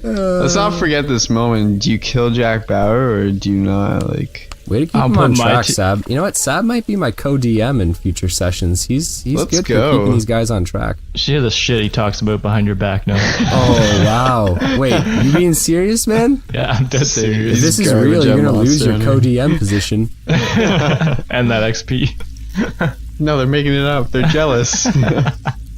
Speaker 4: Let's not forget this moment. Do you kill Jack Bauer or do you not? Like,
Speaker 3: Way to keep
Speaker 2: I'll
Speaker 3: him
Speaker 2: put
Speaker 3: on
Speaker 2: my
Speaker 3: track,
Speaker 2: t-
Speaker 3: Sab. You know what? Sab might be my co-DM in future sessions. He's
Speaker 4: Let's
Speaker 3: good
Speaker 4: go.
Speaker 3: for keeping these guys on track.
Speaker 2: hear the shit he talks about behind your back now.
Speaker 3: Oh wow! Wait, you being serious, man?
Speaker 2: Yeah, I'm dead serious.
Speaker 3: If this is
Speaker 4: garbage
Speaker 3: real, you're
Speaker 4: on
Speaker 3: gonna lose your
Speaker 4: Monster
Speaker 3: co-DM position.
Speaker 2: And that XP.
Speaker 4: no, they're making it up. They're jealous.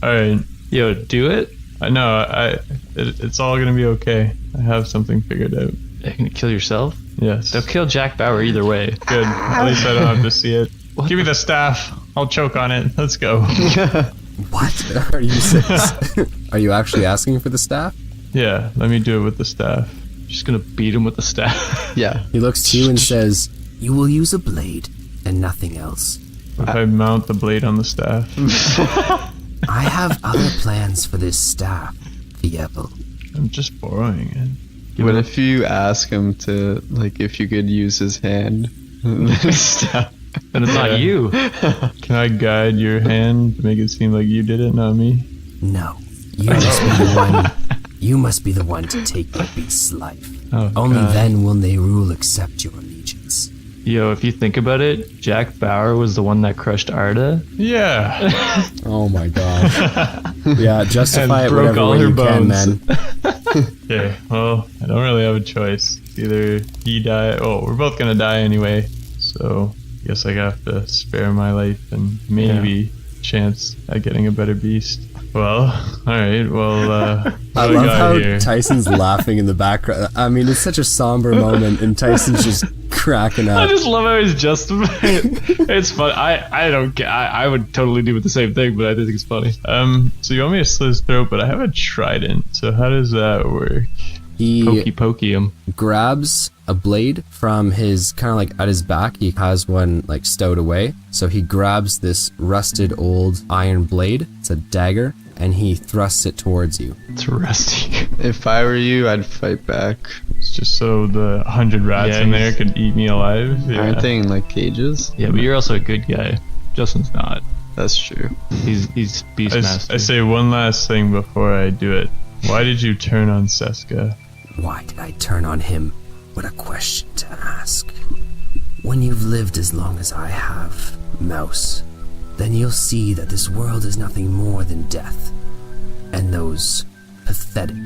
Speaker 1: Alright.
Speaker 2: Yo, do it.
Speaker 1: I know, it's all gonna be okay. I have something figured out.
Speaker 2: You're gonna kill yourself?
Speaker 1: Yes.
Speaker 2: They'll kill Jack Bauer either way.
Speaker 1: Good. At least I don't have to see it. Give me the staff. I'll choke on it. Let's go.
Speaker 3: What are you? Are you actually asking for the staff?
Speaker 1: Yeah, let me do it with the staff.
Speaker 2: Just gonna beat him with the staff.
Speaker 4: yeah.
Speaker 3: He looks to you and says, "You will use a blade and nothing else.
Speaker 1: If I mount the blade on the staff.
Speaker 3: I have other plans for this staff, Fievel.
Speaker 1: I'm just borrowing it.
Speaker 4: What if you ask him to, like, if you could use his hand? Stop.
Speaker 2: Then it's not you.
Speaker 1: Can I guide your hand to make it seem like you did it, not me?
Speaker 3: No, you must be the one. You must be the one to take the beast's life.
Speaker 1: Oh,
Speaker 3: Only
Speaker 1: God.
Speaker 3: then will Nerul accept your allegiance.
Speaker 2: Yo, if you think about it, Jack Bauer was the one that crushed Arda.
Speaker 1: Yeah.
Speaker 3: Oh my god. Yeah, justify
Speaker 1: And
Speaker 3: it
Speaker 1: broke
Speaker 3: whatever
Speaker 1: all
Speaker 3: way
Speaker 1: her
Speaker 3: you can,
Speaker 1: bones.
Speaker 3: man.
Speaker 1: Okay, well, I don't really have a choice. Either he die. Oh, we're both gonna die anyway. So, guess I have to spare my life and maybe chance at getting a better beast. Well, alright, well,
Speaker 3: I
Speaker 1: what do we
Speaker 3: love
Speaker 1: got
Speaker 3: how
Speaker 1: here?
Speaker 3: Tyson's laughing in the background. I mean, it's such a somber moment, and Tyson's just cracking
Speaker 2: I
Speaker 3: up.
Speaker 2: just love how he's justifying it. It's fun. I don't get. I would totally do the same thing, but I think it's funny.
Speaker 1: So you want me to slit his throat, but I have a trident, so how does that work?
Speaker 3: He
Speaker 2: Pokey him.
Speaker 3: grabs a blade from his, kind of like at his back. He has one like stowed away. So he grabs this rusted old iron blade. It's a dagger, and he thrusts it towards you.
Speaker 2: It's rusty.
Speaker 4: If I were you, I'd fight back.
Speaker 1: It's just so the 100 rats
Speaker 2: Yeah,
Speaker 1: in there
Speaker 2: he's-
Speaker 1: could eat me alive. Yeah.
Speaker 4: Aren't they in, like, cages?
Speaker 2: Yeah, but you're also a good guy. Justin's not.
Speaker 4: That's true.
Speaker 2: He's Beast Master.
Speaker 1: I say one last thing before I do it. Why did you turn on Seska?
Speaker 3: Why did I turn on him? What a question to ask. When you've lived as long as I have, Mouse, then you'll see that this world is nothing more than death. And those pathetic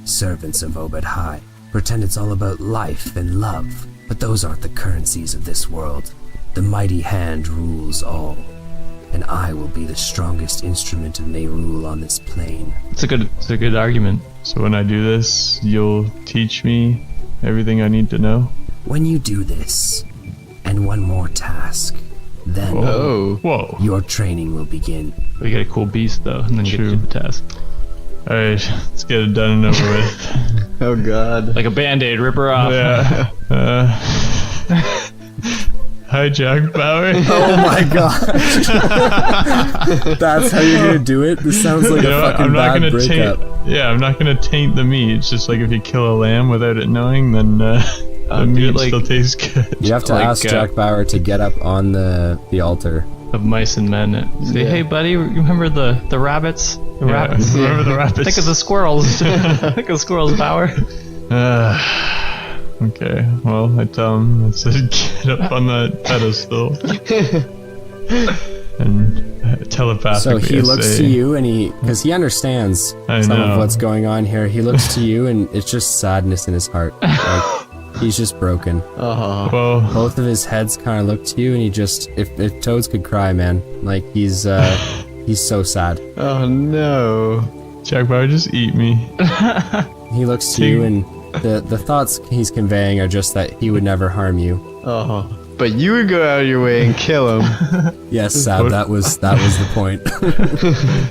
Speaker 3: servants of Obed High pretend it's all about life and love, but those aren't the currencies of this world. The mighty hand rules all, and I will be the strongest instrument of Nerul on this plane.
Speaker 2: It's a good argument.
Speaker 1: So when I do this, you'll teach me everything I need to know?
Speaker 3: When you do this, and one more task, then
Speaker 4: Oh.
Speaker 1: Whoa.
Speaker 3: your training will begin.
Speaker 2: We get a cool beast though, and then you get
Speaker 1: True.
Speaker 2: to do the task.
Speaker 1: Alright, let's get it done and over with.
Speaker 4: Oh, God.
Speaker 2: Like a band-aid, rip her off.
Speaker 1: Yeah. Hi, Jack Bauer.
Speaker 3: Oh my god. That's how you're gonna do it? This sounds like
Speaker 1: You
Speaker 3: a
Speaker 1: know what?
Speaker 3: fucking
Speaker 1: I'm not
Speaker 3: bad
Speaker 1: gonna
Speaker 3: breakup.
Speaker 1: I'm not gonna taint the meat. It's just like if you kill a lamb without it knowing, then the
Speaker 2: do
Speaker 1: meat
Speaker 2: it like-
Speaker 1: still tastes good.
Speaker 3: You have to
Speaker 2: Like,
Speaker 3: ask Jack Bauer to get up on the altar.
Speaker 2: Of mice and men. And say, hey buddy, remember the rabbits? The
Speaker 1: Yeah,
Speaker 2: rabbits.
Speaker 1: remember the rabbits?
Speaker 2: Think of the squirrels. Think of the squirrels, Bauer.
Speaker 1: Okay, well, I tell him, I said, get up on that pedestal. And telepathically
Speaker 3: So he
Speaker 1: I
Speaker 3: looks
Speaker 1: say,
Speaker 3: to you and because he understands
Speaker 1: I
Speaker 3: some
Speaker 1: know.
Speaker 3: of what's going on here. He looks to you and it's just sadness in his heart. Like, he's just broken.
Speaker 4: Oh.
Speaker 1: Well,
Speaker 3: Both of his heads kind of look to you and he just, if Toads could cry, man, like he's so sad.
Speaker 4: Oh, no.
Speaker 1: Jack Bauer, just eat me.
Speaker 3: He looks to you and the thoughts he's conveying are just that he would never harm you.
Speaker 4: Oh. But you would go out of your way and kill him.
Speaker 3: Yes, Sab, that was the point.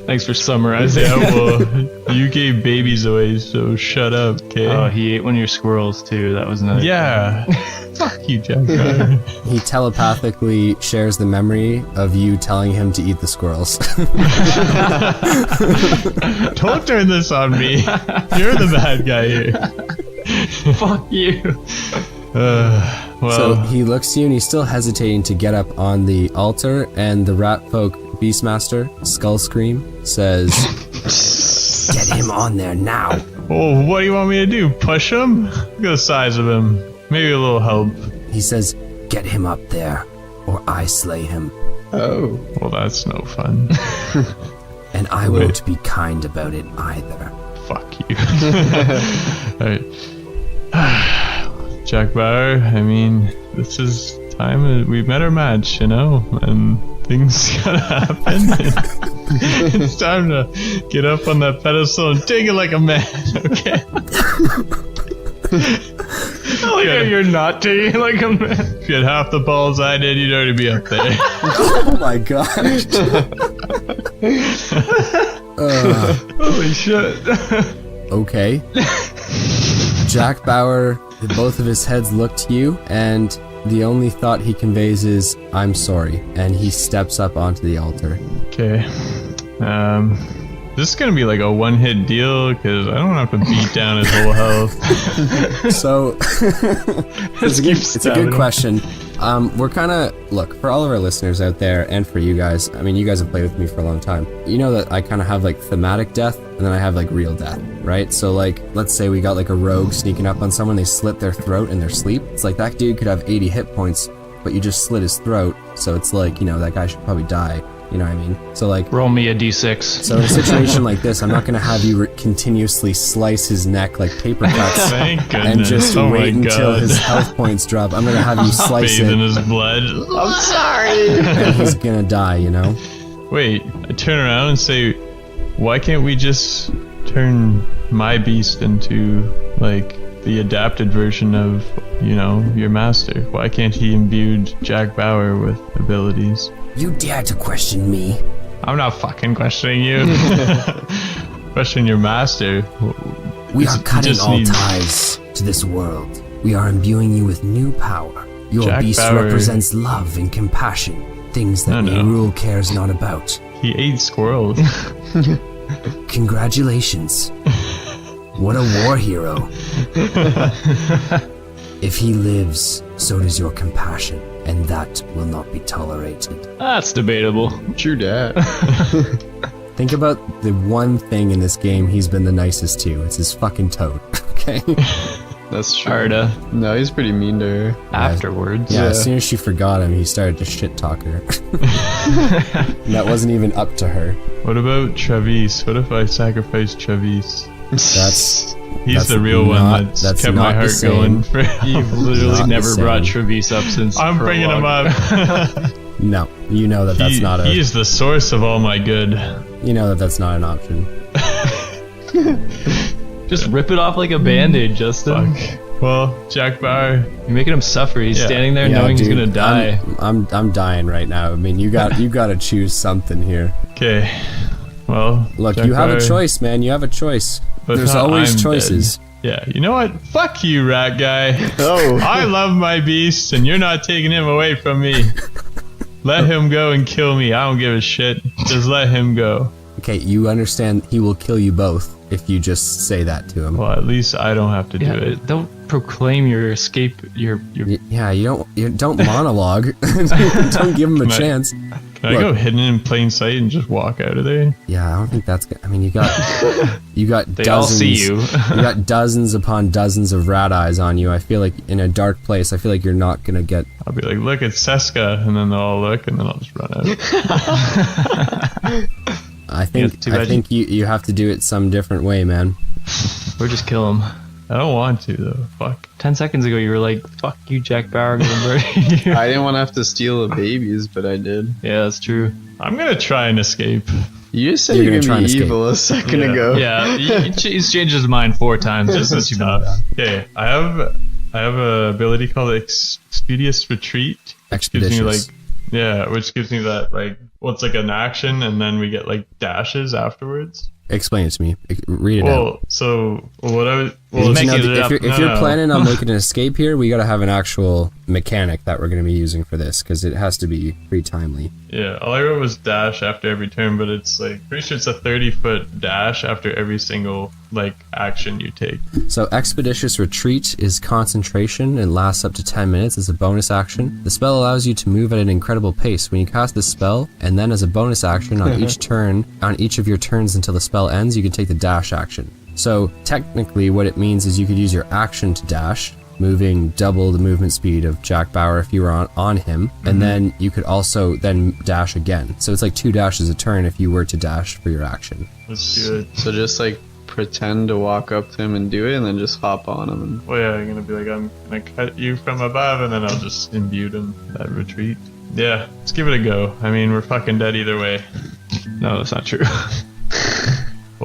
Speaker 2: Thanks for summarizing.
Speaker 1: Yeah, well, you gave babies away, so shut up, okay?
Speaker 2: Oh, he ate one of your squirrels too. That was nice.
Speaker 1: Yeah. Fuck you, Jack Bauer.
Speaker 3: He telepathically shares the memory of you telling him to eat the squirrels.
Speaker 1: Don't turn this on me. You're the bad guy here.
Speaker 2: Fuck you.
Speaker 1: Well,
Speaker 3: So he looks to you and he's still hesitating to get up on the altar, and the rat folk Beastmaster, Skullscream, says, "Get him on there now."
Speaker 1: oh, what do you want me to do? Push him? Look at the size of him. Maybe a little help.
Speaker 3: He says, "Get him up there, or I slay him,
Speaker 4: Oh.
Speaker 1: Well, that's no fun.
Speaker 3: and I won't be kind about it either."
Speaker 1: Fuck you. Alright. Jack Bauer, I mean, this is time. We've met our match, you know, and things gotta happen. It's time to get up on that pedestal and take it like a man, okay?
Speaker 2: I like how you're not taking it like a man.
Speaker 1: If you had half the balls I did, you'd already be up there.
Speaker 3: Oh my gosh.
Speaker 2: Holy shit.
Speaker 3: Okay. Jack Bauer, both of his heads look to you, and the only thought he conveys is, "I'm sorry," and he steps up onto the altar.
Speaker 1: Okay. This is gonna be like a one-hit deal because I don't have to beat down his whole health.
Speaker 3: So it's a good question. We're kind of, look, for all of our listeners out there and for you guys, I mean, you guys have played with me for a long time. You know that I kind of have like thematic death and then I have like real death, right? So like, let's say we got like a rogue sneaking up on someone, they slit their throat in their sleep. It's like that dude could have 80 hit points, but you just slit his throat. So it's like, you know, that guy should probably die. You know what I mean? So like,
Speaker 2: roll me a d6.
Speaker 3: so in a situation like this, I'm not going to have you continuously slice his neck like paper cuts
Speaker 1: Thank goodness.
Speaker 3: and just
Speaker 1: Oh
Speaker 3: wait
Speaker 1: my
Speaker 3: until
Speaker 1: God.
Speaker 3: his health points drop. I'm going to have you slice
Speaker 1: Bathe in
Speaker 3: it
Speaker 1: his blood. I'm sorry.
Speaker 3: and he's going to die, you know?
Speaker 1: Wait, I turn around and say, why can't we just turn my beast into like the adapted version of, you know, your master? Why can't he imbue Jack Bauer with abilities?
Speaker 3: You dare to question me?
Speaker 1: I'm not fucking questioning you. Question your master.
Speaker 3: We are cutting
Speaker 1: just
Speaker 3: all
Speaker 1: needs-
Speaker 3: ties to this world. We are imbuing you with new power. Your
Speaker 1: Jack
Speaker 3: beast
Speaker 1: Bauer-
Speaker 3: represents love and compassion, things that
Speaker 1: No.
Speaker 3: rule cares not about.
Speaker 1: He ate squirrels.
Speaker 3: Congratulations. What a war hero. If he lives, so does your compassion, and that will not be tolerated.
Speaker 2: That's debatable.
Speaker 4: True dat.
Speaker 3: Think about the one thing in this game he's been the nicest to. It's his fucking toad. Okay?
Speaker 4: That's true.
Speaker 2: Arda,
Speaker 4: No, he's pretty mean to her.
Speaker 2: afterwards.
Speaker 3: Yeah,
Speaker 4: Yeah.
Speaker 3: as soon as she forgot him, he started to shit talk her. And that wasn't even up to her.
Speaker 1: What about Travis? What if I sacrifice Travis?
Speaker 3: That's
Speaker 1: He's the real
Speaker 3: not-
Speaker 1: one that's
Speaker 3: that's
Speaker 1: kept my
Speaker 3: not the
Speaker 1: heart
Speaker 3: same.
Speaker 1: going. For
Speaker 2: You've literally
Speaker 3: Not the
Speaker 2: never
Speaker 3: same.
Speaker 2: brought Travis up since.
Speaker 1: I'm bringing him
Speaker 2: prologue.
Speaker 1: up.
Speaker 3: no. You know that that's not
Speaker 1: He
Speaker 3: a.
Speaker 1: is the source of all my good.
Speaker 3: You know that that's not an option.
Speaker 2: Just rip it off like a band-aid, Justin.
Speaker 1: Fuck. Well, Jack Bauer.
Speaker 2: You're making him suffer. He's
Speaker 1: Yeah.
Speaker 2: standing there
Speaker 3: Yeah,
Speaker 2: knowing he's
Speaker 3: dude,
Speaker 2: gonna die.
Speaker 3: I'm dying right now. I mean, you got to choose something here.
Speaker 1: Okay. Well,
Speaker 3: Look,
Speaker 1: Jack
Speaker 3: you have a
Speaker 1: Bauer,
Speaker 3: choice, man. You have a choice.
Speaker 1: but
Speaker 3: There's
Speaker 1: not
Speaker 3: always
Speaker 1: I'm
Speaker 3: choices.
Speaker 1: dead. Yeah, you know what? Fuck you, rat guy.
Speaker 4: Oh.
Speaker 1: I love my beast, and you're not taking him away from me. Let him go and kill me. I don't give a shit. Just let him go.
Speaker 3: Okay, you understand he will kill you both if you just say that to him.
Speaker 1: Well, at least I don't have to do
Speaker 2: Yeah,
Speaker 1: it.
Speaker 2: don't proclaim your escape. Your
Speaker 3: Yeah, you don't monologue. Don't give him a
Speaker 1: Can I-
Speaker 3: chance.
Speaker 1: Can I go hidden in plain sight and just walk out of there?
Speaker 3: Yeah, I don't think that's good. I mean, you got
Speaker 2: they
Speaker 3: dozens.
Speaker 2: all see you.
Speaker 3: You got dozens upon dozens of rat eyes on you. I feel like in a dark place, I feel like you're not gonna get.
Speaker 1: I'll be like, look, it's Seska, and then they'll all look, and then I'll just run out.
Speaker 3: I think
Speaker 2: too bad
Speaker 3: you have to do it some different way, man.
Speaker 2: Or just kill him.
Speaker 1: I don't want to though. Fuck.
Speaker 2: 10 seconds ago, you were like, "Fuck you, Jack Bauer, I'm gonna murder you."
Speaker 4: I didn't want to have to steal the babies, but I did.
Speaker 2: Yeah, that's true.
Speaker 1: I'm gonna try and escape.
Speaker 4: You just said
Speaker 3: You're
Speaker 4: you're
Speaker 3: gonna try
Speaker 4: gonna
Speaker 3: and
Speaker 4: be
Speaker 3: escape.
Speaker 4: evil a second
Speaker 1: Yeah.
Speaker 4: ago.
Speaker 2: Yeah, he's changed his mind 4 times just since you've been around.
Speaker 1: Okay, I have a ability called Expeditious Retreat. Gives me
Speaker 3: Expeditious.
Speaker 1: which gives me that like, well, it's like an action, and then we get like dashes afterwards.
Speaker 3: Explain it to me. Read it out.
Speaker 1: Well, so what I was well,
Speaker 2: He's
Speaker 1: it's-
Speaker 2: making it up.
Speaker 3: If you're planning on making an escape here, we gotta have an actual mechanic that we're gonna be using for this because it has to be pretty timely.
Speaker 1: yeah, all I wrote was dash after every turn, but it's like pretty sure it's a 30-foot dash after every single like action you take.
Speaker 3: So Expeditious Retreat is concentration and lasts up to 10 minutes as a bonus action. The spell allows you to move at an incredible pace. When you cast this spell, and then as a bonus action on each of your turns until the spell ends, you can take the dash action. So technically what it means is you could use your action to dash, moving double the movement speed of Jack Bauer if you were on him, and then you could also then dash again. So it's like 2 dashes a turn if you were to dash for your action.
Speaker 1: Let's do it.
Speaker 4: So just like pretend to walk up to him and do it, and then just hop on him. And...
Speaker 1: Oh yeah, I'm gonna be like, I'm gonna cut you from above, and then I'll just imbue him that retreat. Yeah, let's give it a go. I mean, we're fucking dead either way.
Speaker 2: No, that's not true.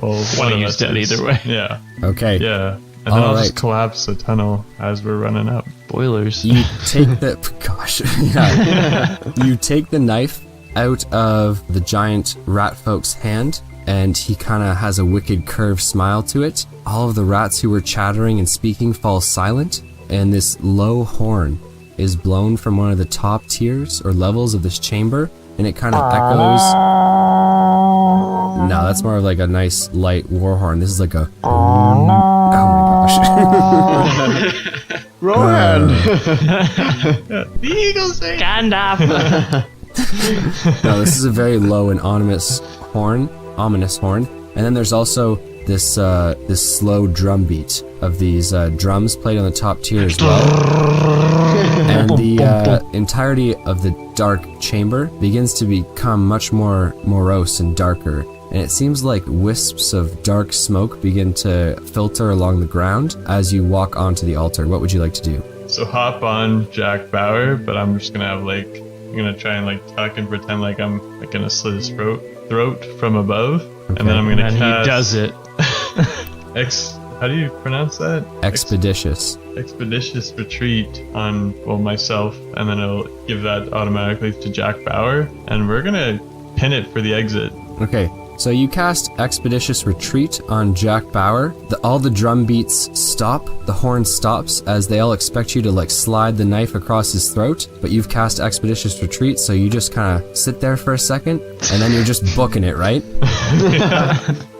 Speaker 1: Well,
Speaker 2: One of
Speaker 1: of
Speaker 2: you's
Speaker 1: us
Speaker 2: dead
Speaker 1: is.
Speaker 2: either way.
Speaker 1: Yeah,
Speaker 3: Okay.
Speaker 1: yeah. And then
Speaker 3: All
Speaker 1: I'll
Speaker 3: right.
Speaker 1: just collapse the tunnel as we're running up.
Speaker 2: Spoilers.
Speaker 3: You take the gosh, yeah. You take the knife out of the giant rat folk's hand, and he kind of has a wicked curved smile to it. All of the rats who were chattering and speaking fall silent, and this low horn is blown from one of the top tiers or levels of this chamber, and it kind of echoes No, that's more of like a nice light war horn. This is like a. Oh my gosh.
Speaker 4: Rohan!
Speaker 1: The eagle say
Speaker 2: Gandalf.
Speaker 3: No, this is a very low and ominous horn. And then there's also this this slow drum beat of these drums played on the top tier as well. And the entirety of the dark chamber begins to become much more morose and darker. And it seems like wisps of dark smoke begin to filter along the ground as you walk onto the altar. What would you like to do?
Speaker 1: So hop on Jack Bauer, but I'm just gonna have like, I'm gonna try and like tuck and pretend like I'm like gonna slit his throat from above, and then I'm gonna
Speaker 2: And
Speaker 1: cast
Speaker 2: he does it.
Speaker 1: How do you pronounce that?
Speaker 3: Expeditious.
Speaker 1: Expeditious retreat on myself, and then it'll give that automatically to Jack Bauer, and we're gonna pin it for the exit.
Speaker 3: Okay, so you cast Expeditious Retreat on Jack Bauer. All the drum beats stop, the horn stops, as they all expect you to like slide the knife across his throat, but you've cast Expeditious Retreat, so you just kind of sit there for a second, and then you're just booking it, right?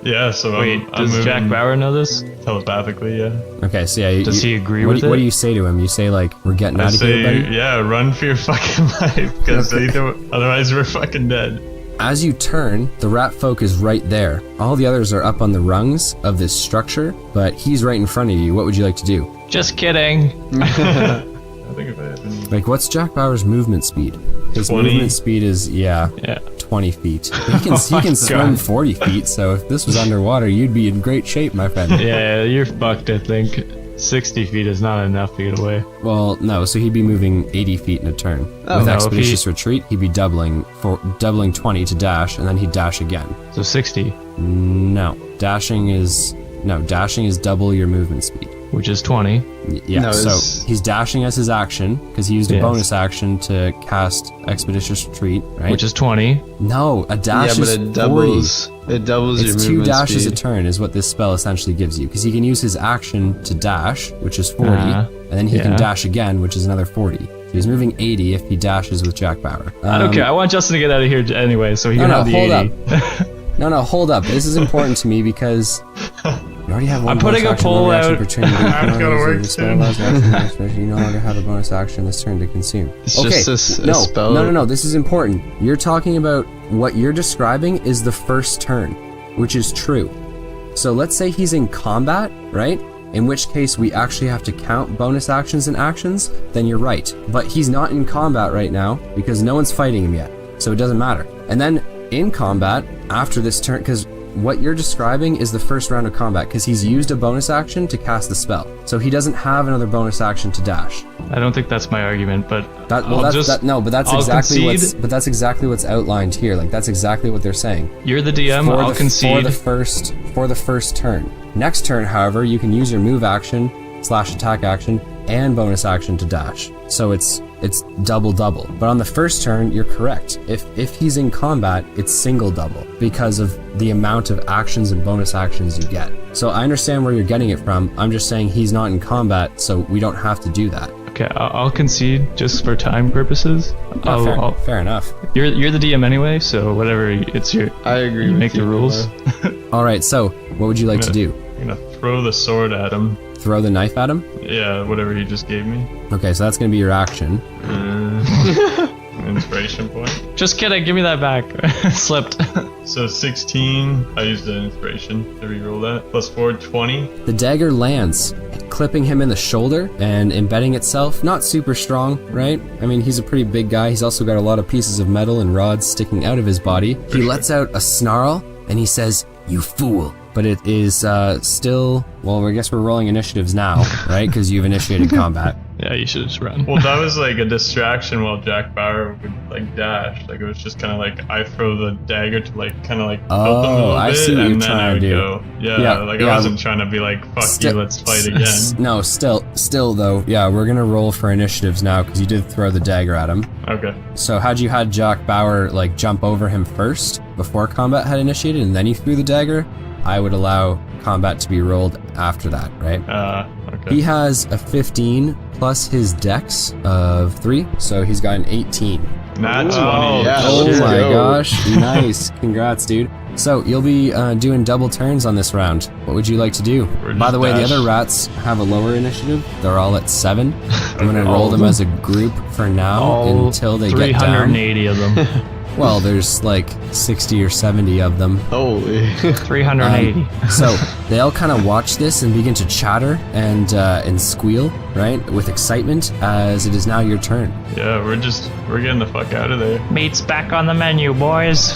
Speaker 1: Yeah, so
Speaker 2: Wait,
Speaker 1: I'm
Speaker 2: does
Speaker 1: moving
Speaker 2: Jack Bauer know this?
Speaker 1: telepathically, yeah.
Speaker 3: Okay, so yeah.
Speaker 2: Does he agree with
Speaker 3: What
Speaker 2: it?
Speaker 3: do you say to him? You say like, we're getting
Speaker 1: I
Speaker 3: out of
Speaker 1: say,
Speaker 3: here, buddy?
Speaker 1: yeah, run for your fucking life, because otherwise we're fucking dead.
Speaker 3: As you turn, the rat folk is right there. All the others are up on the rungs of this structure, but he's right in front of you. What would you like to do?
Speaker 2: Just kidding.
Speaker 1: I think if I have any...
Speaker 3: Like, what's Jack Bauer's movement speed? His
Speaker 1: 20.
Speaker 3: movement speed is,
Speaker 2: Yeah.
Speaker 3: 20 feet. He can swim 40 feet, so if this was underwater, you'd be in great shape, my friend.
Speaker 2: Yeah, you're fucked, I think. 60 feet is not enough to get away.
Speaker 3: Well, no, so he'd be moving 80 feet in a turn. With
Speaker 2: no,
Speaker 3: Expeditious Retreat, he'd be doubling 20 to dash, and then he'd dash again.
Speaker 2: So 60,
Speaker 3: No, dashing is double your movement speed.
Speaker 2: which is 20.
Speaker 3: Yeah,
Speaker 4: No,
Speaker 3: so
Speaker 4: it's-
Speaker 3: he's dashing as his action, because he used a
Speaker 2: Yes.
Speaker 3: bonus action to cast Expeditious Retreat, right?
Speaker 2: Which is 20.
Speaker 3: No, a dash
Speaker 4: Yeah, but
Speaker 3: is
Speaker 4: it
Speaker 3: 40.
Speaker 4: doubles. It doubles your
Speaker 3: It's
Speaker 4: movement
Speaker 3: 2 dashes
Speaker 4: speed.
Speaker 3: a turn is what this spell essentially gives you, because he can use his action to dash, which is 40,
Speaker 2: Uh-huh.
Speaker 3: and then he can
Speaker 2: Yeah.
Speaker 3: dash again, which is another 40. So he's moving 80 if he dashes with Jack Bauer.
Speaker 2: I don't care. I want Justin to get out of here anyway, so he can have the
Speaker 3: hold
Speaker 2: 80.
Speaker 3: up. No, hold up. This is important to me because you already have one
Speaker 2: I'm putting
Speaker 3: bonus
Speaker 2: a
Speaker 3: action,
Speaker 2: poll
Speaker 3: one reaction
Speaker 2: out.
Speaker 3: per turn. You
Speaker 1: I've
Speaker 3: can
Speaker 1: gotta
Speaker 3: only
Speaker 1: work
Speaker 3: use the spell
Speaker 1: soon.
Speaker 3: last action, next turn. You no longer have a bonus action this turn to consume.
Speaker 4: It's
Speaker 3: Okay,
Speaker 4: just a
Speaker 3: no,
Speaker 4: spell.
Speaker 3: no. This is important. You're talking about what you're describing is the first turn, which is true. So let's say he's in combat, right? In which case we actually have to count bonus actions and actions, then you're right. But he's not in combat right now because no one's fighting him yet, so it doesn't matter. And then in combat, after this turn, because what you're describing is the first round of combat, because he's used a bonus action to cast the spell. So he doesn't have another bonus action to dash.
Speaker 2: I don't think that's my argument, but I'll
Speaker 3: that's exactly what's outlined here. Like that's exactly what they're saying.
Speaker 2: You're the DM, I'll concede.
Speaker 3: For the first turn. Next turn, however, you can use your move action / attack action and bonus action to dash. So it's double. But on the first turn, you're correct. If he's in combat, it's single double because of the amount of actions and bonus actions you get. So I understand where you're getting it from. I'm just saying he's not in combat, so we don't have to do that.
Speaker 2: Okay, I'll concede just for time purposes.
Speaker 3: Fair enough.
Speaker 2: You're the DM anyway, so whatever. It's your.
Speaker 4: I agree.
Speaker 2: You
Speaker 4: with
Speaker 2: make the
Speaker 4: you,
Speaker 2: rules.
Speaker 3: All right. So what would you like to do?
Speaker 1: I'm gonna throw the sword at him.
Speaker 3: Throw the knife at him?
Speaker 1: Yeah, whatever he just gave me.
Speaker 3: Okay, so that's gonna be your action.
Speaker 1: Inspiration point.
Speaker 2: Just kidding. Give me that back. Slipped.
Speaker 1: So 16, I used an inspiration to reroll that. Plus 4, 20.
Speaker 3: The dagger lands, clipping him in the shoulder and embedding itself. Not super strong, right? I mean, he's a pretty big guy. He's also got a lot of pieces of metal and rods sticking out of his body. He lets out a snarl and he says, "You fool." But it is still, well, I guess we're rolling initiatives now, right? Because you've initiated combat.
Speaker 2: Yeah, you should just run.
Speaker 1: Well, that was like a distraction while Jack Bauer would like dash. Like it was just kind of like I throw the dagger to like kind of like help him a little
Speaker 3: I
Speaker 1: bit,
Speaker 3: see what
Speaker 1: and
Speaker 3: you're
Speaker 1: then
Speaker 3: trying
Speaker 1: I
Speaker 3: to
Speaker 1: would
Speaker 3: do.
Speaker 1: go. Yeah, like I wasn't trying to be like fuck you, let's fight again.
Speaker 3: No, still though, yeah, we're gonna roll for initiatives now because you did throw the dagger at him.
Speaker 1: Okay.
Speaker 3: So had you had Jack Bauer like jump over him first before combat had initiated and then you threw the dagger, I would allow combat to be rolled after that, right?
Speaker 1: Okay.
Speaker 3: He has a 15 plus his dex of 3, so he's got an 18.
Speaker 1: Nat 20.
Speaker 4: yeah.
Speaker 3: Oh
Speaker 4: Let's
Speaker 3: my
Speaker 4: go.
Speaker 3: gosh, nice. Congrats, dude. So you'll be doing double turns on this round. What would you like to do? By the way, the other rats have a lower initiative. They're all at 7. I'm gonna roll them as a group for now until they get down.
Speaker 2: 380 of them.
Speaker 3: Well, there's like 60 or 70 of them.
Speaker 4: Holy.
Speaker 2: 380.
Speaker 3: So they all kind of watch this and begin to chatter and squeal, right, with excitement as it is now your turn.
Speaker 1: Yeah, we're getting the fuck out of there.
Speaker 2: Meat's back on the menu, boys.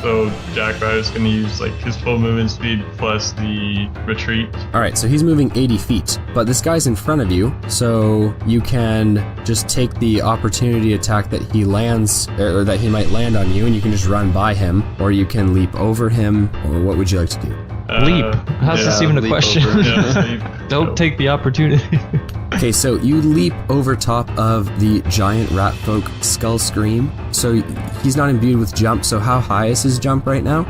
Speaker 1: So Jack Bauer's gonna use like his full movement speed plus the retreat.
Speaker 3: All right, so he's moving 80 feet, but this guy's in front of you, so you can just take the opportunity attack that he lands, or that he might land on you, and you can just run by him, or you can leap over him, or what would you like to do?
Speaker 2: Leap. How's this even a
Speaker 4: leap
Speaker 2: question?
Speaker 1: Yeah,
Speaker 2: Don't take the opportunity.
Speaker 3: Okay, so you leap over top of the giant rat folk skull scream. So he's not imbued with jump, so how high is his jump right now?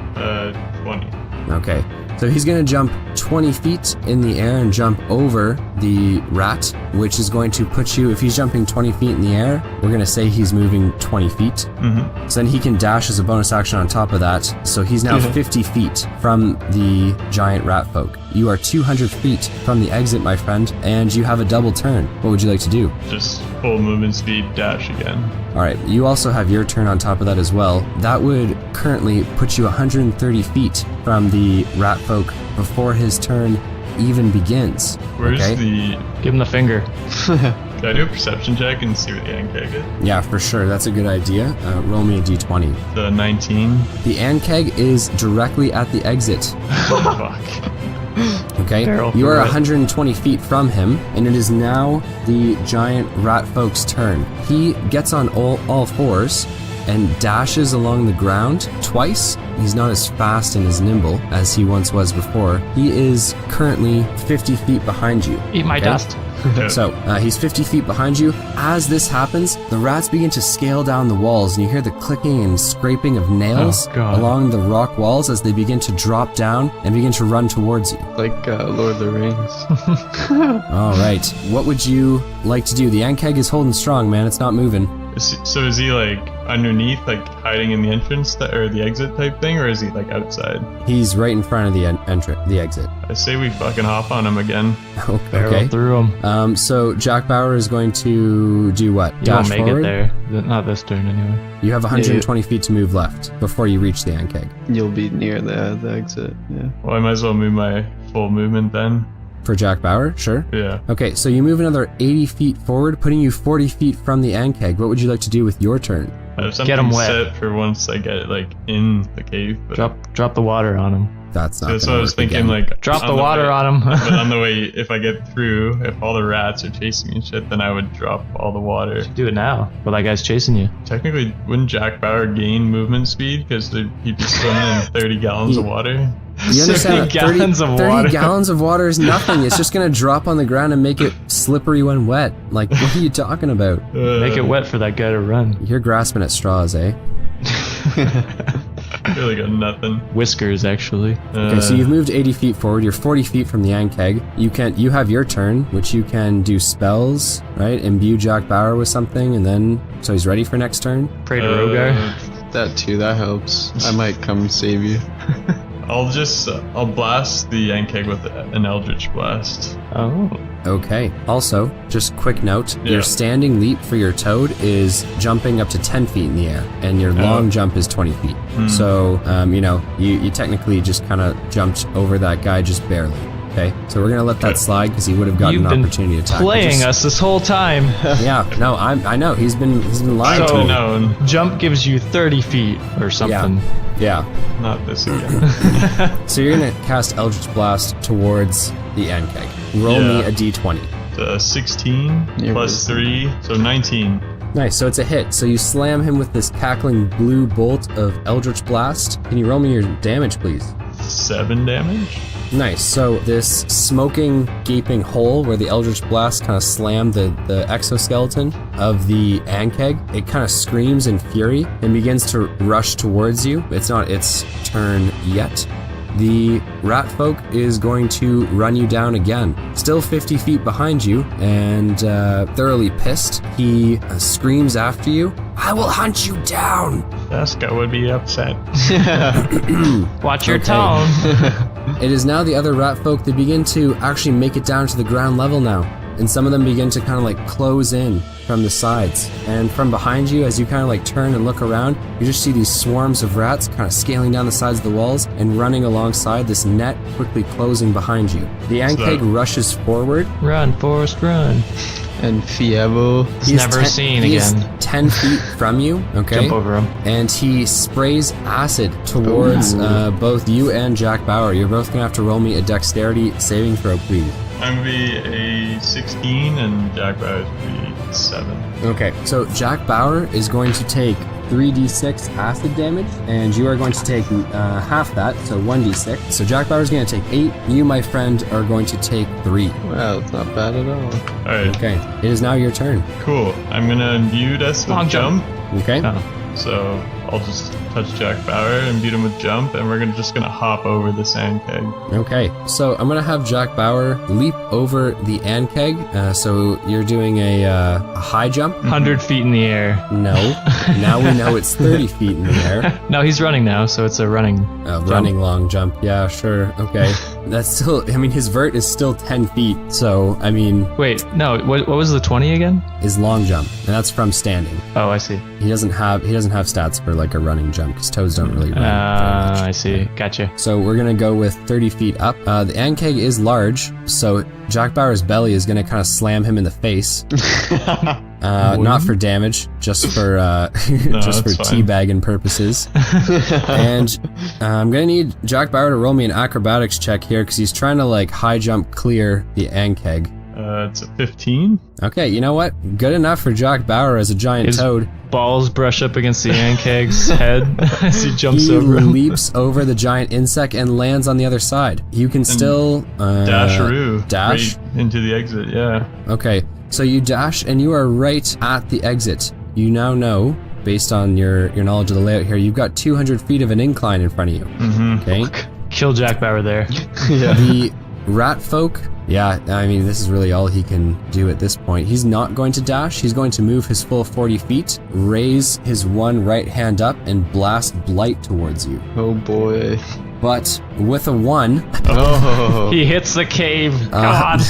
Speaker 1: 20.
Speaker 3: Okay, so he's gonna jump 20 feet in the air and jump over the rat, which is going to put you, if he's jumping 20 feet in the air, we're gonna say he's moving 20 feet.
Speaker 1: Mm-hmm.
Speaker 3: So then he can dash as a bonus action on top of that. So he's now 50 feet from the giant rat folk. You are 200 feet from the exit, my friend, and you have a double turn. What would you like to do?
Speaker 1: Just full movement speed dash again.
Speaker 3: All right, you also have your turn on top of that as well. That would currently put you 130 feet from the rat folk before his turn even begins.
Speaker 1: Where's the...
Speaker 2: Give him the finger.
Speaker 1: Can I do a perception check and see what the Ankeg is?
Speaker 3: Yeah, for sure. That's a good idea. Roll me a d20.
Speaker 1: The 19.
Speaker 3: The Ankeg is directly at the exit.
Speaker 1: Fuck.
Speaker 3: Okay,
Speaker 2: Barrel
Speaker 3: you are
Speaker 2: through it.
Speaker 3: 120 feet from him, and it is now the giant rat folk's turn. He gets on all fours and dashes along the ground twice. He's not as fast and as nimble as he once was before. He is currently 50 feet behind you.
Speaker 2: Eat my
Speaker 3: Okay?
Speaker 2: dust.
Speaker 3: So he's 50 feet behind you. As this happens, the rats begin to scale down the walls, and you hear the clicking and scraping of nails
Speaker 2: Oh, God.
Speaker 3: along the rock walls as they begin to drop down and begin to run towards you.
Speaker 4: Like Lord of the Rings.
Speaker 3: All right, what would you like to do? The Ankeg is holding strong, man. It's not moving.
Speaker 1: So is he like underneath, like hiding in the entrance or the exit type thing, or is he like outside?
Speaker 3: He's right in front of the the exit.
Speaker 1: I say we fucking hop on him again.
Speaker 2: Barrel
Speaker 3: Okay.
Speaker 2: through him.
Speaker 3: So Jack Bauer is going to do what?
Speaker 2: You
Speaker 3: Dash
Speaker 2: won't make
Speaker 3: forward?
Speaker 2: it there. Not this turn, anyway.
Speaker 3: You have 120 feet to move left before you reach the Ankeg.
Speaker 4: You'll be near the exit, yeah.
Speaker 1: Well, I might as well move my full movement then.
Speaker 3: For Jack Bauer, sure.
Speaker 1: Yeah.
Speaker 3: Okay, so you move another 80 feet forward, putting you 40 feet from the Ankeg. What would you like to do with your turn?
Speaker 1: I have
Speaker 2: Get
Speaker 1: something
Speaker 2: him wet.
Speaker 1: set for once I get like in the cave. But
Speaker 2: Drop the water on him.
Speaker 3: That's not.
Speaker 1: that's
Speaker 3: gonna
Speaker 1: what I was
Speaker 3: work
Speaker 1: thinking.
Speaker 3: again.
Speaker 1: Like
Speaker 2: Drop
Speaker 1: on
Speaker 2: the water
Speaker 1: way,
Speaker 2: on him.
Speaker 1: But on the way, if I get through, if all the rats are chasing me and shit, then I would drop all the water.
Speaker 2: Do it now. Well, that guy's chasing you.
Speaker 1: Technically, wouldn't Jack Bauer gain movement speed because he'd be swimming in 30 gallons of water?
Speaker 3: You understand that
Speaker 2: 30 gallons of
Speaker 3: 30
Speaker 2: water.
Speaker 3: gallons of water is nothing. It's just going to drop on the ground and make it slippery when wet. Like, what are you talking about?
Speaker 2: Make it wet for that guy to run.
Speaker 3: You're grasping at straws, eh?
Speaker 1: Really got nothing.
Speaker 2: Whiskers, actually.
Speaker 3: Okay, so you've moved 80 feet forward. You're 40 feet from the Ankeg. You have your turn, which you can do spells, right? Imbue Jack Bauer with something, and then so he's ready for next turn.
Speaker 2: Pray to Rogar.
Speaker 4: That too, that helps. I might come save you.
Speaker 1: I'll blast the Ankeg with an Eldritch Blast.
Speaker 2: Oh.
Speaker 3: Okay. Also, just quick note:
Speaker 1: Yeah.
Speaker 3: your standing leap for your toad is jumping up to 10 feet in the air, and your long jump is 20 feet. So, you technically just kind of jumped over that guy just barely. Okay, so we're gonna let that slide because he would have gotten
Speaker 2: You've
Speaker 3: an
Speaker 2: been
Speaker 3: opportunity to attack.
Speaker 2: playing us this whole time.
Speaker 3: Yeah, no, I know he's been lying
Speaker 1: I
Speaker 3: to
Speaker 1: would
Speaker 3: me.
Speaker 1: have known.
Speaker 2: Jump gives you 30 feet or something.
Speaker 3: Yeah.
Speaker 1: Not this again.
Speaker 3: So you're gonna cast Eldritch Blast towards the Ankeg. Roll me
Speaker 1: Yeah.
Speaker 3: a d20.
Speaker 1: 16
Speaker 4: Your
Speaker 1: plus
Speaker 4: wisdom.
Speaker 1: 3, so 19.
Speaker 3: Nice, so it's a hit. So you slam him with this cackling blue bolt of Eldritch Blast. Can you roll me your damage, please?
Speaker 1: 7 damage.
Speaker 3: Nice. So this smoking, gaping hole where the Eldritch Blast kind of slammed the exoskeleton of the Ankeg, it kind of screams in fury and begins to rush towards you. It's not its turn yet. the rat folk is going to run you down again. Still 50 feet behind you and thoroughly pissed, he screams after you, "I will hunt you down!"
Speaker 1: Jessica would be upset.
Speaker 2: Watch your
Speaker 3: Okay.
Speaker 2: tone.
Speaker 3: It is now the other rat folk that begin to actually make it down to the ground level now. And some of them begin to kind of like close in from the sides. And from behind you, as you kind of like turn and look around, you just see these swarms of rats kind of scaling down the sides of the walls and running alongside this net, quickly closing behind you. The Ankeg rushes forward.
Speaker 2: Run, Forrest, run.
Speaker 4: And Fievel.
Speaker 2: He's never seen
Speaker 3: he is
Speaker 2: again.
Speaker 3: 10 feet from you, okay?
Speaker 2: Jump over him.
Speaker 3: And he sprays acid towards both you and Jack Bauer. You're both going to have to roll me a dexterity saving throw, please.
Speaker 1: I'm gonna be a 16 and Jack Bauer's gonna be 7.
Speaker 3: Okay, so Jack Bauer is going to take 3d6 acid damage, and you are going to take half that, so 1d6. So Jack Bauer is going to take 8. You, my friend, are going to take 3.
Speaker 4: Wow, it's not bad at all.
Speaker 1: Alright,
Speaker 3: Okay, it is now your turn.
Speaker 1: cool. I'm gonna imbue this with
Speaker 2: Long jump.
Speaker 3: Okay?
Speaker 2: Oh.
Speaker 1: So I'll just touch Jack Bauer and beat him with jump, and we're just gonna hop over the sand keg.
Speaker 3: Okay, so I'm going to have Jack Bauer leap over the Ankeg. So you're doing a high jump?
Speaker 2: 100 feet in the air.
Speaker 3: No. Now we know it's 30 feet in the air.
Speaker 2: No, he's running now, so it's a running.
Speaker 3: Running long jump. Yeah, sure. Okay. That's still, I mean, his vert is still 10 feet. So, I mean,
Speaker 2: Wait, no, what was the 20 again?
Speaker 3: is long jump. And that's from standing.
Speaker 2: Oh, I see.
Speaker 3: He doesn't have stats for like a running jump because toads don't really run. very much.
Speaker 2: I see. Gotcha.
Speaker 3: So we're gonna go with 30 feet up. The Ankeg is large, so Jack Bauer's belly is gonna kind of slam him in the face. Not for damage, just for just for
Speaker 1: that's fine.
Speaker 3: teabagging purposes. And I'm gonna need Jack Bauer to roll me an acrobatics check here because he's trying to like high jump clear the Ankeg.
Speaker 1: It's a 15.
Speaker 3: Okay, you know what? Good enough for Jack Bauer as a giant
Speaker 2: His
Speaker 3: toad.
Speaker 2: balls brush up against the Ankeg's head as he jumps
Speaker 3: He
Speaker 2: over him.
Speaker 3: leaps over the giant insect and lands on the other side. You can still
Speaker 1: Dasharoo.
Speaker 3: dash?
Speaker 1: Right into the exit, yeah.
Speaker 3: Okay, so you dash and you are right at the exit. You now know, based on your knowledge of the layout here, you've got 200 feet of an incline in front of you.
Speaker 1: Mm-hmm.
Speaker 3: Okay?
Speaker 2: Kill Jack Bauer there.
Speaker 4: Yeah.
Speaker 3: The rat folk, yeah, I mean, this is really all he can do at this point. He's not going to dash. He's going to move his full 40 feet, raise his one right hand up, and blast Blight towards you.
Speaker 4: Oh boy.
Speaker 3: But with a 1,
Speaker 4: Oh.
Speaker 2: He hits the cave.
Speaker 3: Uh,
Speaker 2: God.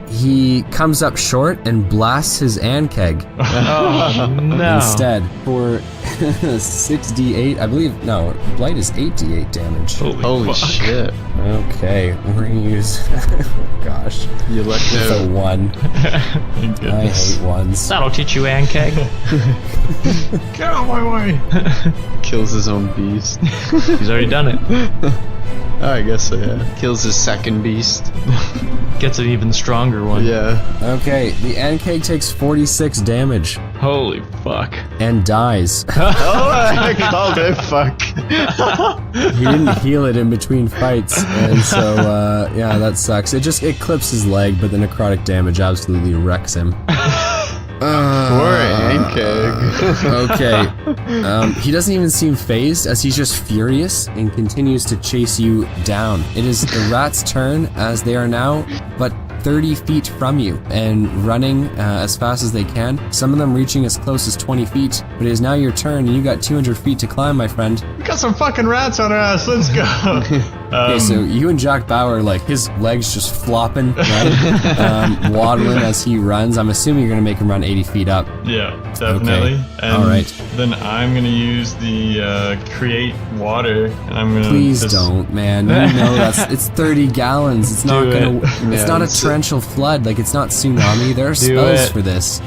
Speaker 3: he comes up short and blasts his Ankeg
Speaker 2: Oh, no.
Speaker 3: instead for 6d8. I believe, no, Blight is 8d8 damage.
Speaker 4: Holy
Speaker 2: fuck.
Speaker 4: shit.
Speaker 3: Okay, we're gonna use, gosh,
Speaker 4: You lucked
Speaker 3: it's a
Speaker 4: out.
Speaker 3: 1.
Speaker 1: Thank
Speaker 3: I
Speaker 1: goodness.
Speaker 3: hate 1s.
Speaker 2: That'll teach you, Ankeg.
Speaker 1: Get out of my way!
Speaker 4: Kills his own beast.
Speaker 2: He's already done it.
Speaker 4: Oh, I guess so, yeah. Kills his second beast.
Speaker 2: Gets an even stronger one.
Speaker 4: Yeah.
Speaker 3: Okay, the Ankeg takes 46 damage
Speaker 2: Holy fuck.
Speaker 3: and dies.
Speaker 4: Oh, I called it. Fuck.
Speaker 3: He didn't heal it in between fights, and so yeah, that sucks. It clips his leg, but the necrotic damage absolutely wrecks him.
Speaker 4: Poor Ankeg.
Speaker 3: Okay. He doesn't even seem phased as he's just furious and continues to chase you down. It is the rat's turn as they are now but 30 feet from you and running as fast as they can. Some of them reaching as close as 20 feet. But it is now your turn and you got 200 feet to climb, my friend.
Speaker 1: We got some fucking rats on our ass, let's go!
Speaker 3: Okay, so you and Jack Bauer, like, his legs just flopping, right? Waddling as he runs. I'm assuming you're going to make him run 80 feet up.
Speaker 1: Yeah, definitely.
Speaker 3: Okay.
Speaker 1: And
Speaker 3: Alright.
Speaker 1: then I'm gonna use the create water, and I'm gonna
Speaker 3: Please
Speaker 1: just,
Speaker 3: don't, man. You know it's 30 gallons. It's not
Speaker 2: Do
Speaker 3: gonna.
Speaker 2: it.
Speaker 3: It's
Speaker 4: Yeah,
Speaker 3: not a
Speaker 4: it's-
Speaker 3: torrential flood. Like it's not tsunami. There are spells
Speaker 2: it.
Speaker 3: for this.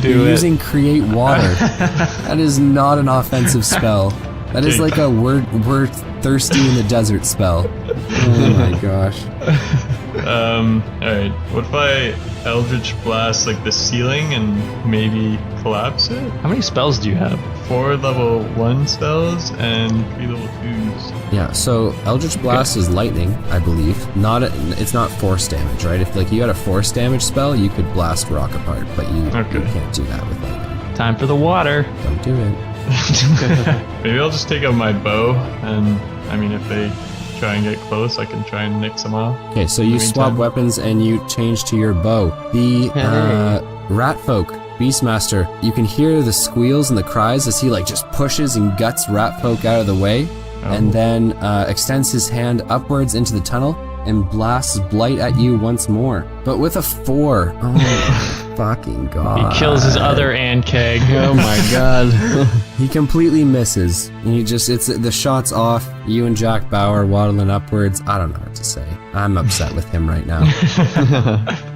Speaker 2: Do
Speaker 3: You're
Speaker 2: it.
Speaker 3: using create water. That is not an offensive spell. That is like a we're thirsty in the desert spell. Oh my gosh.
Speaker 1: Alright. What if I Eldritch Blast like the ceiling and maybe collapse it?
Speaker 2: How many spells do you have?
Speaker 1: 4 level 1 spells and 3 level 2s.
Speaker 3: Yeah. So Eldritch Blast is lightning, I believe. It's not force damage, right? If like you had a force damage spell, you could blast rock apart, but you can't do that with lightning.
Speaker 2: Time for the water.
Speaker 3: Don't do it.
Speaker 1: Maybe I'll just take out my bow, and I mean, if they try and get close, I can try and nick some off.
Speaker 3: Okay, so you swap
Speaker 1: meantime.
Speaker 3: weapons and you change to your bow. The rat folk, Beastmaster, you can hear the squeals and the cries as he like just pushes and guts rat folk out of the way, and then extends his hand upwards into the tunnel and blasts blight at you once more, but with a 4. Oh my fucking god!
Speaker 2: He kills his other Ankeg.
Speaker 4: Oh my god.
Speaker 3: He completely misses. And it's the shot's off. You and Jack Bauer waddling upwards. I don't know what to say. I'm upset with him right now.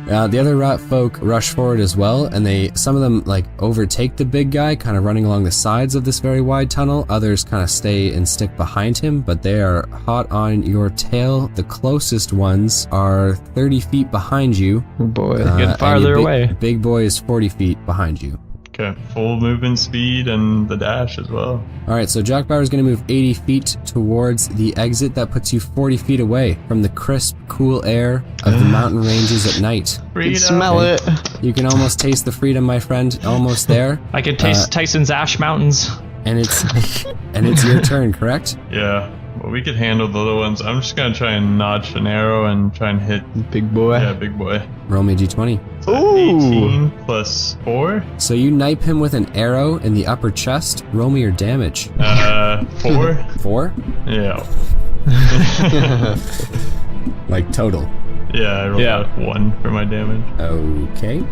Speaker 3: The other rat folk rush forward as well, and some of them like overtake the big guy, kind of running along the sides of this very wide tunnel. Others kind of stay and stick behind him, but they are hot on your tail. The closest ones are 30 feet behind you.
Speaker 4: Oh boy.
Speaker 2: Get farther away.
Speaker 3: Big boy is 40 feet behind you.
Speaker 1: Okay, full movement speed and the dash as well.
Speaker 3: Alright, so Jack Bauer is going to move 80 feet towards the exit. That puts you 40 feet away from the crisp, cool air of the mountain ranges at night.
Speaker 4: I can smell it.
Speaker 3: You can almost taste the freedom, my friend. Almost there.
Speaker 2: I can taste Tyson's Ash Mountains.
Speaker 3: And it's your turn, correct?
Speaker 1: Yeah, well, we could handle the little ones. I'm just gonna try and notch an arrow and try and hit.
Speaker 4: Big boy.
Speaker 1: Yeah, big boy.
Speaker 3: Roll me a d20.
Speaker 4: Ooh.
Speaker 1: 18 plus 4.
Speaker 3: So you knife him with an arrow in the upper chest. Roll me your damage.
Speaker 1: 4.
Speaker 3: 4?
Speaker 1: Yeah.
Speaker 3: Like total.
Speaker 1: Yeah, I rolled a 1 for my damage.
Speaker 3: Okay.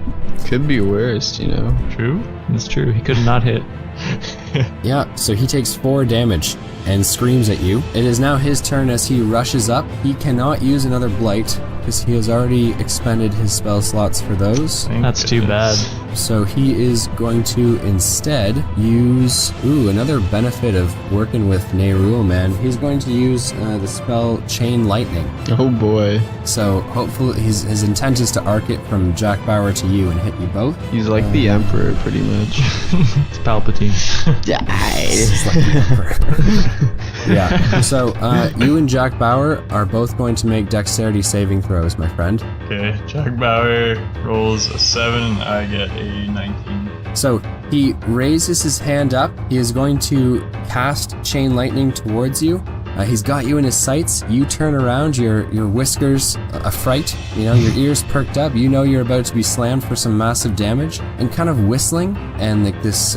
Speaker 4: Could be worse, you know.
Speaker 1: True.
Speaker 2: That's true. He could not hit.
Speaker 3: Yeah, so he takes 4 damage and screams at you. It is now his turn as he rushes up. He cannot use another blight because he has already expended his spell slots for those.
Speaker 2: That's too bad.
Speaker 3: So he is going to instead use, another benefit of working with Nerul, man. He's going to use the spell Chain Lightning.
Speaker 4: Oh boy.
Speaker 3: So hopefully his intent is to arc it from Jack Bauer to you and hit you both.
Speaker 4: He's like the Emperor, pretty much.
Speaker 2: It's Palpatine.
Speaker 3: He's like the Emperor. Yeah. So you and Jack Bauer are both going to make dexterity saving throws, my friend.
Speaker 1: Okay, Jack Bauer rolls a 7 and I get a 19.
Speaker 3: So he raises his hand up. He is going to cast Chain Lightning towards you. He's got you in his sights. You turn around, your whiskers affright. You know, your ears perked up. You know you're about to be slammed for some massive damage, and kind of whistling and like this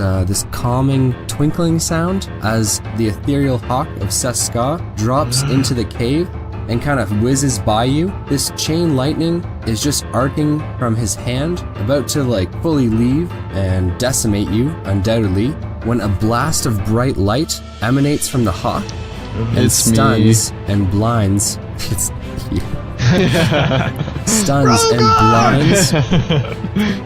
Speaker 3: calming twinkling sound as the ethereal hawk of Seska drops into the cave and kind of whizzes by you. This Chain Lightning is just arcing from his hand, about to like fully leave and decimate you, undoubtedly, when a blast of bright light emanates from the hawk and
Speaker 4: It's
Speaker 3: stuns and blinds. It's you. Stuns and blinds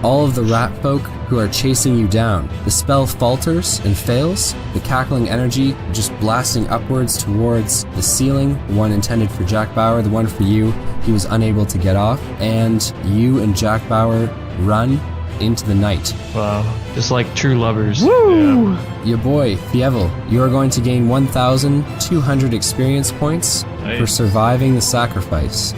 Speaker 3: all of the rat folk who are chasing you down. The spell falters and fails, the cackling energy just blasting upwards towards the ceiling, the one intended for Jack Bauer, the one for you, he was unable to get off, and you and Jack Bauer run into the night.
Speaker 1: Wow.
Speaker 2: Just like true lovers.
Speaker 1: Woo!
Speaker 3: Your boy, Fievel, you are going to gain 1,200 experience points for surviving the sacrifice.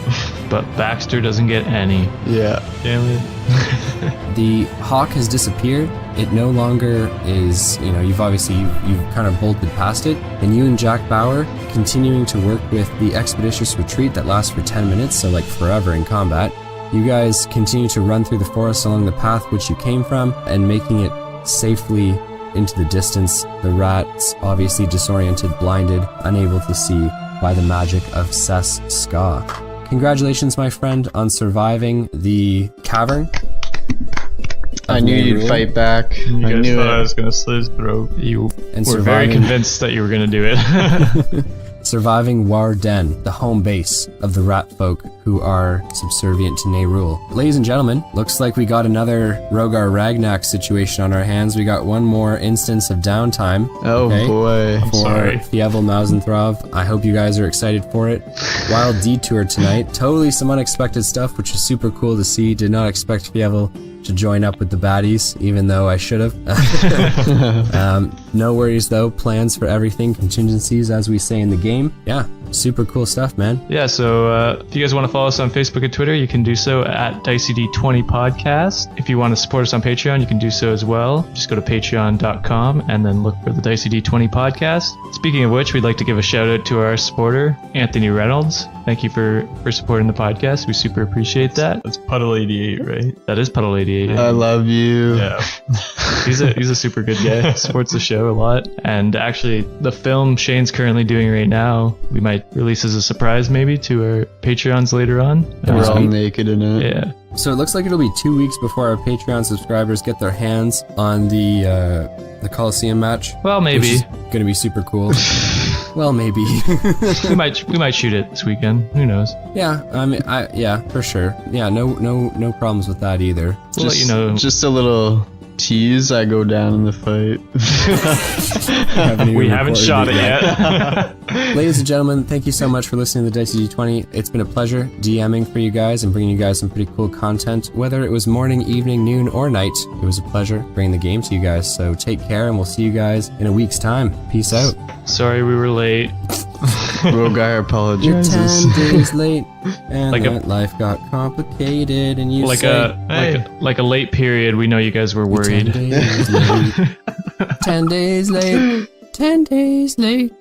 Speaker 2: But Baxter doesn't get any.
Speaker 4: Yeah.
Speaker 1: Damn it.
Speaker 3: The hawk has disappeared. It no longer is, you've kind of bolted past it. And you and Jack Bauer continuing to work with the expeditious retreat that lasts for 10 minutes, so like forever in combat. You guys continue to run through the forest along the path which you came from and making it safely into the distance. The rats, obviously disoriented, blinded, unable to see by the magic of Ses Ska. Congratulations, my friend, on surviving the cavern.
Speaker 4: I knew you'd fight back.
Speaker 1: You
Speaker 4: I
Speaker 1: guys
Speaker 4: knew
Speaker 1: thought I
Speaker 4: it.
Speaker 1: was gonna slit his throat.
Speaker 2: You
Speaker 3: And
Speaker 2: were very
Speaker 3: surviving-
Speaker 2: convinced that you were going to do it.
Speaker 3: Surviving Warden, the home base of the rat folk who are subservient to Nerul. Ladies and gentlemen, looks like we got another Rogar Ragnak situation on our hands. We got one more instance of downtime.
Speaker 4: Oh
Speaker 3: okay,
Speaker 4: boy.
Speaker 3: For
Speaker 1: sorry.
Speaker 3: Fievel Mousentrouve. I hope you guys are excited for it. Wild detour tonight. Totally some unexpected stuff, which is super cool to see. Did not expect Fievel to join up with the baddies, even though I should have. No worries though, plans for everything, contingencies as we say in the game. Yeah, super cool stuff, man.
Speaker 2: Yeah, so if you guys want to follow us on Facebook and Twitter, you can do so at DiceyD20 Podcast. If you want to support us on Patreon, you can do so as well. Just go to patreon.com and then look for the DiceyD20 Podcast. Speaking of which, we'd like to give a shout out to our supporter, Anthony Reynolds. Thank you for supporting the podcast. We super appreciate that.
Speaker 1: That's Puddle 88, right?
Speaker 2: That is Puddle 88.
Speaker 4: I love you.
Speaker 1: Yeah.
Speaker 2: He's a super good guy. Supports the show a lot. And actually, the film Shane's currently doing right now, we might release as a surprise maybe to our Patreons later on.
Speaker 4: We're all naked in it.
Speaker 2: Yeah.
Speaker 3: So it looks like it'll be 2 weeks before our Patreon subscribers get their hands on the Coliseum match.
Speaker 2: Well, maybe.
Speaker 3: Which is gonna be super cool. Well, maybe.
Speaker 2: we might shoot it this weekend. Who knows?
Speaker 3: Yeah, I mean, yeah, for sure. Yeah, no problems with that either.
Speaker 2: We'll let you know.
Speaker 4: Just a little tease. I go down in the fight.
Speaker 2: We haven't shot it yet.
Speaker 3: Ladies and gentlemen, thank you so much for listening to the Dicey D20. It's been a pleasure DMing for you guys and bringing you guys some pretty cool content. Whether it was morning, evening, noon, or night, it was a pleasure bringing the game to you guys. So take care, and we'll see you guys in a week's time. Peace out.
Speaker 2: Sorry we were late.
Speaker 4: Rogar apologizes.
Speaker 3: You're 10 days late, and
Speaker 2: Like
Speaker 3: that life got complicated, and you
Speaker 2: like
Speaker 3: say,
Speaker 2: like a late period. We know you guys were
Speaker 3: "You're
Speaker 2: worried.
Speaker 3: 10 days late. 10 days late. 10 days late.